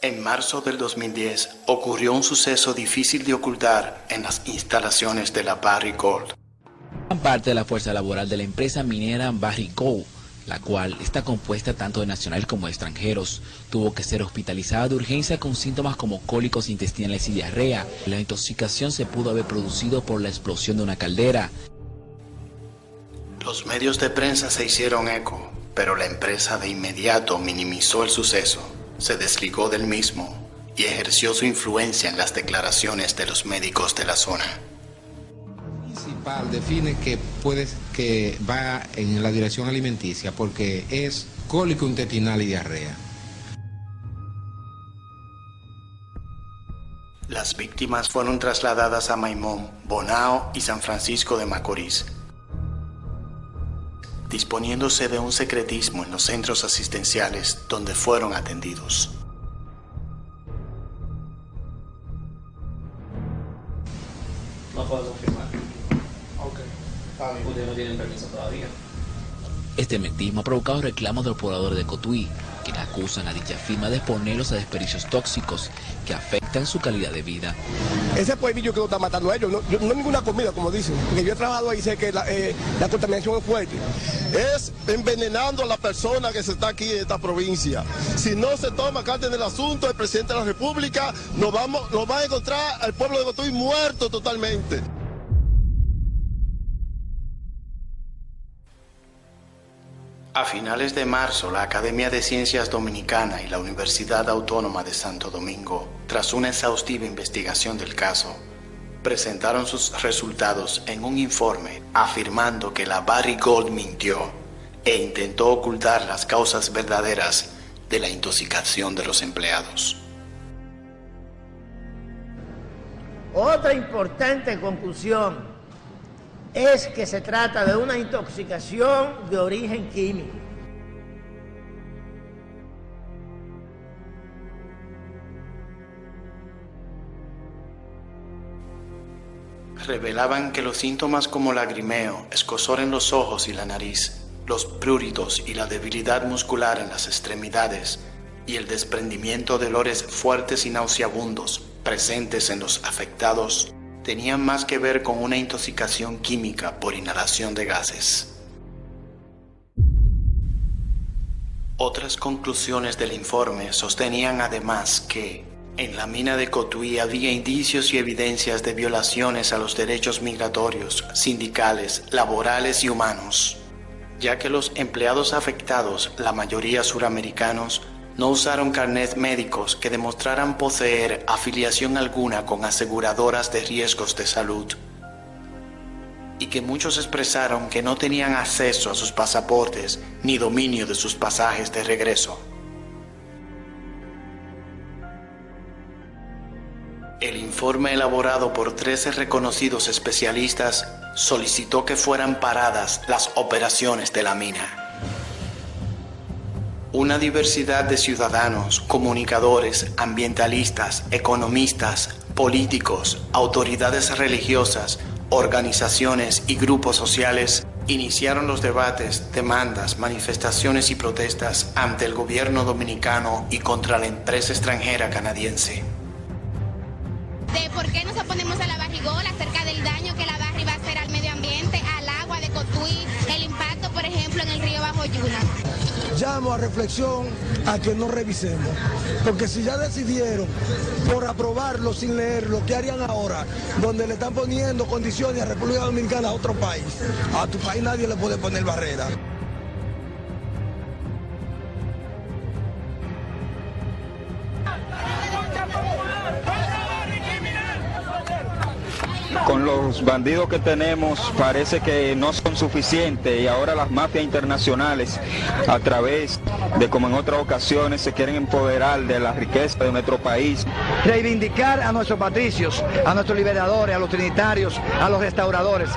En marzo del 2010 ocurrió un suceso difícil de ocultar en las instalaciones de la Barrick Gold. Gran parte de la fuerza laboral de la empresa minera Barrick Gold, la cual está compuesta tanto de nacionales como de extranjeros, tuvo que ser hospitalizada de urgencia con síntomas como cólicos intestinales y diarrea. La intoxicación se pudo haber producido por la explosión de una caldera. Los medios de prensa se hicieron eco, pero la empresa de inmediato minimizó el suceso, se desligó del mismo y ejerció su influencia en las declaraciones de los médicos de la zona. Define que va en la dirección alimenticia porque es cólico intestinal y diarrea. Las víctimas fueron trasladadas a Maimón, Bonao y San Francisco de Macorís, disponiéndose de un secretismo en los centros asistenciales donde fueron atendidos. Ustedes no tienen permiso todavía. Este mentismo ha provocado reclamos de los pobladores de Cotuí, quienes acusan a dicha firma de exponerlos a desperdicios tóxicos que afectan su calidad de vida. Ese pueblillo que lo está matando a ellos, no es ninguna comida, como dicen, porque yo he trabajado ahí y sé que la contaminación es fuerte. Es envenenando a la persona que se está aquí en esta provincia. Si no se toma carta en el asunto, el presidente de la República nos va a encontrar al pueblo de Cotuí muerto totalmente. A finales de marzo, la Academia de Ciencias Dominicana y la Universidad Autónoma de Santo Domingo, tras una exhaustiva investigación del caso, presentaron sus resultados en un informe afirmando que la Barrick Gold mintió e intentó ocultar las causas verdaderas de la intoxicación de los empleados. Otra importante conclusión es que se trata de una intoxicación de origen químico. Revelaban que los síntomas como lagrimeo, escozor en los ojos y la nariz, los pruritos y la debilidad muscular en las extremidades y el desprendimiento de olores fuertes y nauseabundos presentes en los afectados tenían más que ver con una intoxicación química por inhalación de gases. Otras conclusiones del informe sostenían además que en la mina de Cotuí había indicios y evidencias de violaciones a los derechos migratorios, sindicales, laborales y humanos, ya que los empleados afectados, la mayoría suramericanos, no usaron carnets médicos que demostraran poseer afiliación alguna con aseguradoras de riesgos de salud, y que muchos expresaron que no tenían acceso a sus pasaportes ni dominio de sus pasajes de regreso. El informe elaborado por 13 reconocidos especialistas solicitó que fueran paradas las operaciones de la mina. Una diversidad de ciudadanos, comunicadores, ambientalistas, economistas, políticos, autoridades religiosas, organizaciones y grupos sociales iniciaron los debates, demandas, manifestaciones y protestas ante el gobierno dominicano y contra la empresa extranjera canadiense. De por qué nos oponemos a la Barrick Gold acerca del daño que la Barrick va a hacer al medio ambiente, al agua de Cotuí, el impacto, por ejemplo, en el río Bajo Yuna. Llamo a reflexión a que no revisemos, porque si ya decidieron por aprobarlo sin leerlo, ¿qué harían ahora? Donde le están poniendo condiciones a República Dominicana, a otro país. A tu país nadie le puede poner barreras. Con los bandidos que tenemos parece que no son suficientes y ahora las mafias internacionales, a través de como en otras ocasiones, se quieren empoderar de la riqueza de nuestro país. Reivindicar a nuestros patricios, a nuestros liberadores, a los trinitarios, a los restauradores.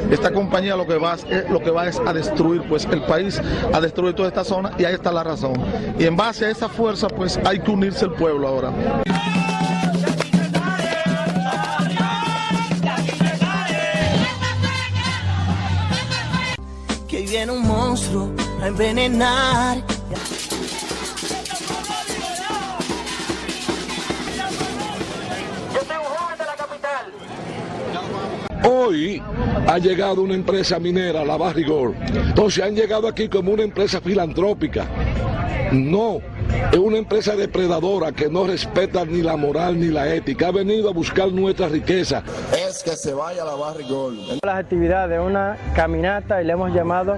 Esta compañía lo que va es a destruir pues el país, a destruir toda esta zona, y ahí está la razón. Y en base a esa fuerza pues hay que unirse el pueblo ahora. Que viene un monstruo a envenenar. Hoy ha llegado una empresa minera, la Barrick Gold. Entonces han llegado aquí como una empresa filantrópica. No, es una empresa depredadora que no respeta ni la moral ni la ética. Ha venido a buscar nuestra riqueza. Es que se vaya la Barrick Gold. Las actividades de una caminata, y le hemos llamado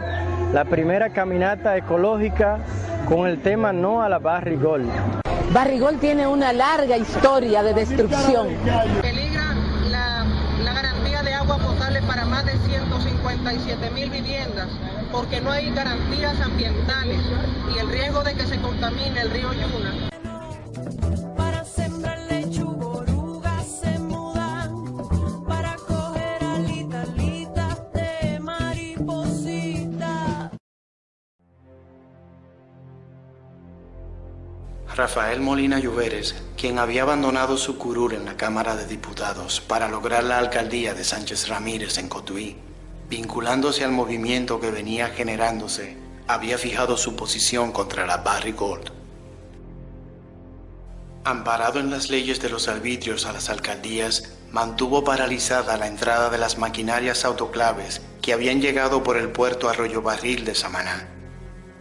la primera caminata ecológica con el tema No a la Barrick Gold. Barrick Gold tiene una larga historia de destrucción. Peligra la garantía de agua potable para más de 157.000 viviendas, porque no hay garantías ambientales y el riesgo de que se contamine el río Yuna. Para sembrar lechuga, orugas se mudan, para coger alitas de mariposita. Rafael Molina Lluveres, quien había abandonado su curul en la Cámara de Diputados para lograr la alcaldía de Sánchez Ramírez en Cotuí, vinculándose al movimiento que venía generándose, había fijado su posición contra la Barrick Gold. Amparado en las leyes de los arbitrios a las alcaldías, mantuvo paralizada la entrada de las maquinarias autoclaves que habían llegado por el puerto Arroyo Barril de Samaná,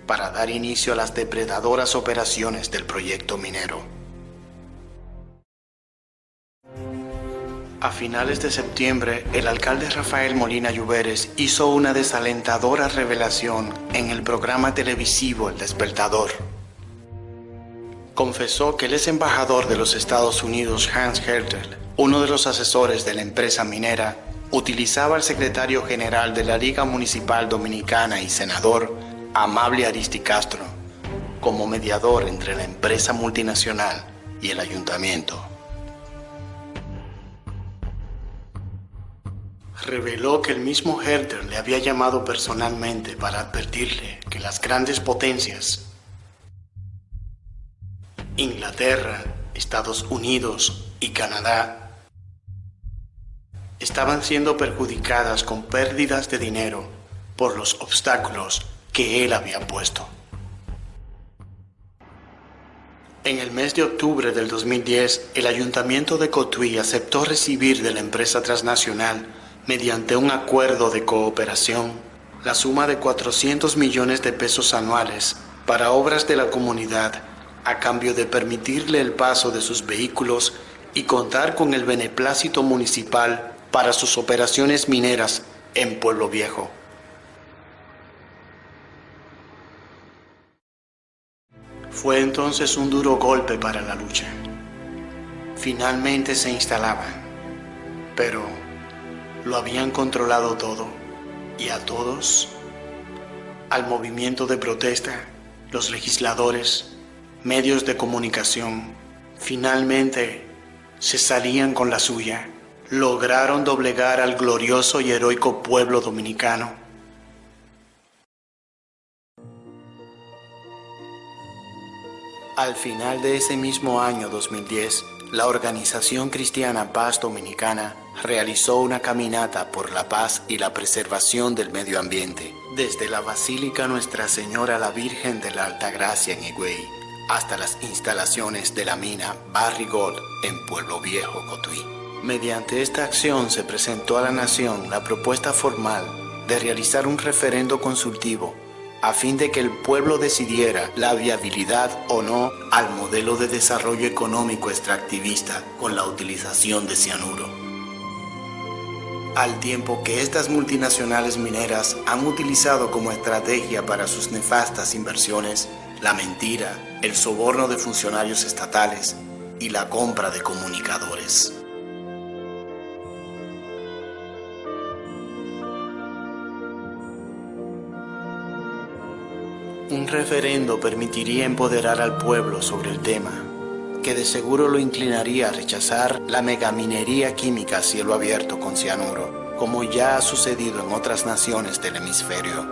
para dar inicio a las depredadoras operaciones del proyecto minero. A finales de septiembre, el alcalde Rafael Molina Lluveres hizo una desalentadora revelación en el programa televisivo El Despertador. Confesó que el ex embajador de los Estados Unidos, Hans Hertel, uno de los asesores de la empresa minera, utilizaba al secretario general de la Liga Municipal Dominicana y senador, Amable Aristi Castro, como mediador entre la empresa multinacional y el ayuntamiento. Reveló que el mismo Herter le había llamado personalmente para advertirle que las grandes potencias, Inglaterra, Estados Unidos y Canadá, estaban siendo perjudicadas con pérdidas de dinero por los obstáculos que él había puesto. En el mes de octubre del 2010, el Ayuntamiento de Cotuí aceptó recibir de la empresa transnacional, mediante un acuerdo de cooperación, la suma de 400 millones de pesos anuales para obras de la comunidad, a cambio de permitirle el paso de sus vehículos y contar con el beneplácito municipal para sus operaciones mineras en Pueblo Viejo. Fue entonces un duro golpe para la lucha. Finalmente se instalaban, pero lo habían controlado todo, y a todos, al movimiento de protesta, los legisladores, medios de comunicación, finalmente se salían con la suya. Lograron doblegar al glorioso y heroico pueblo dominicano. Al final de ese mismo año 2010, la organización cristiana Paz Dominicana realizó una caminata por la paz y la preservación del medio ambiente, desde la Basílica Nuestra Señora la Virgen de la Altagracia en Higüey, hasta las instalaciones de la mina Barrick Gold en Pueblo Viejo, Cotuí. Mediante esta acción se presentó a la nación la propuesta formal de realizar un referendo consultivo a fin de que el pueblo decidiera la viabilidad o no al modelo de desarrollo económico extractivista con la utilización de cianuro. Al tiempo que estas multinacionales mineras han utilizado como estrategia para sus nefastas inversiones la mentira, el soborno de funcionarios estatales y la compra de comunicadores. Un referendo permitiría empoderar al pueblo sobre el tema, que de seguro lo inclinaría a rechazar la megaminería química a cielo abierto con cianuro, como ya ha sucedido en otras naciones del hemisferio.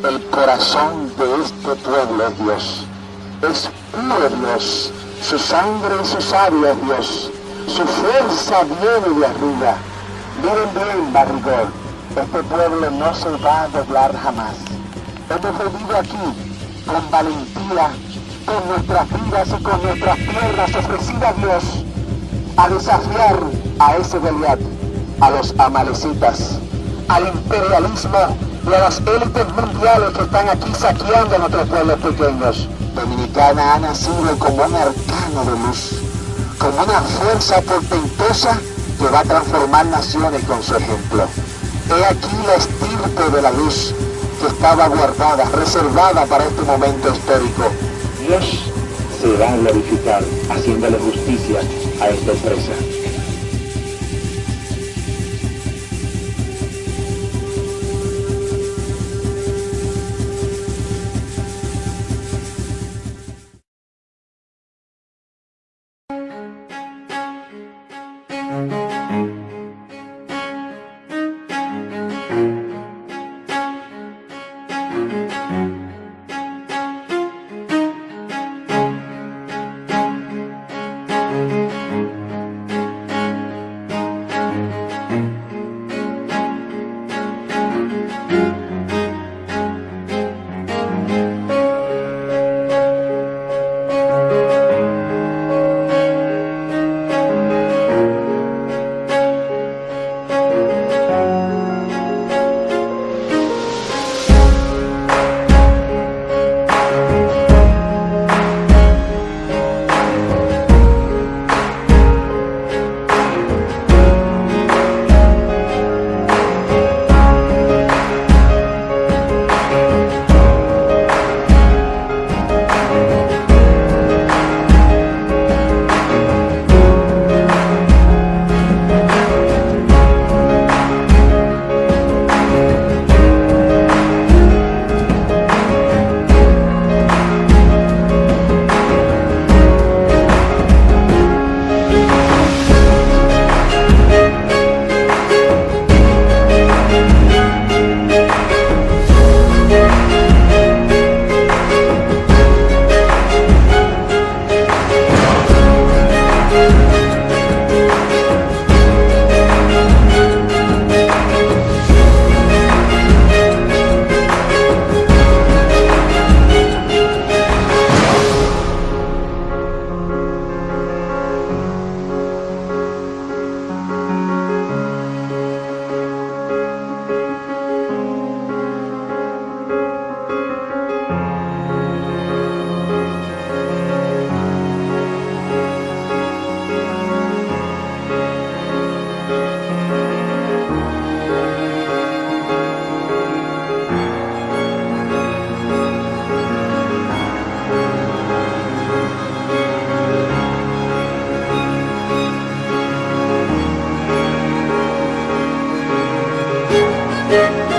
El corazón de este pueblo, Dios, es puro, Dios. Su sangre y sus sabios, Dios. Su fuerza viene de arriba. Miren bien, Barrick Gold. Este pueblo no se va a doblar jamás. Hemos venido aquí con valentía, con nuestras vidas y con nuestras tierras ofrecidas a Dios, a desafiar a ese Goliat, a los amalecitas, al imperialismo y a las élites mundiales que están aquí saqueando a nuestros pueblos pequeños. Dominicana ha nacido como un arcano de luz, como una fuerza portentosa que va a transformar naciones con su ejemplo. He aquí la estirpe de la luz que estaba guardada, reservada para este momento histórico. Dios se va a glorificar haciéndole justicia a esta empresa. Thank you.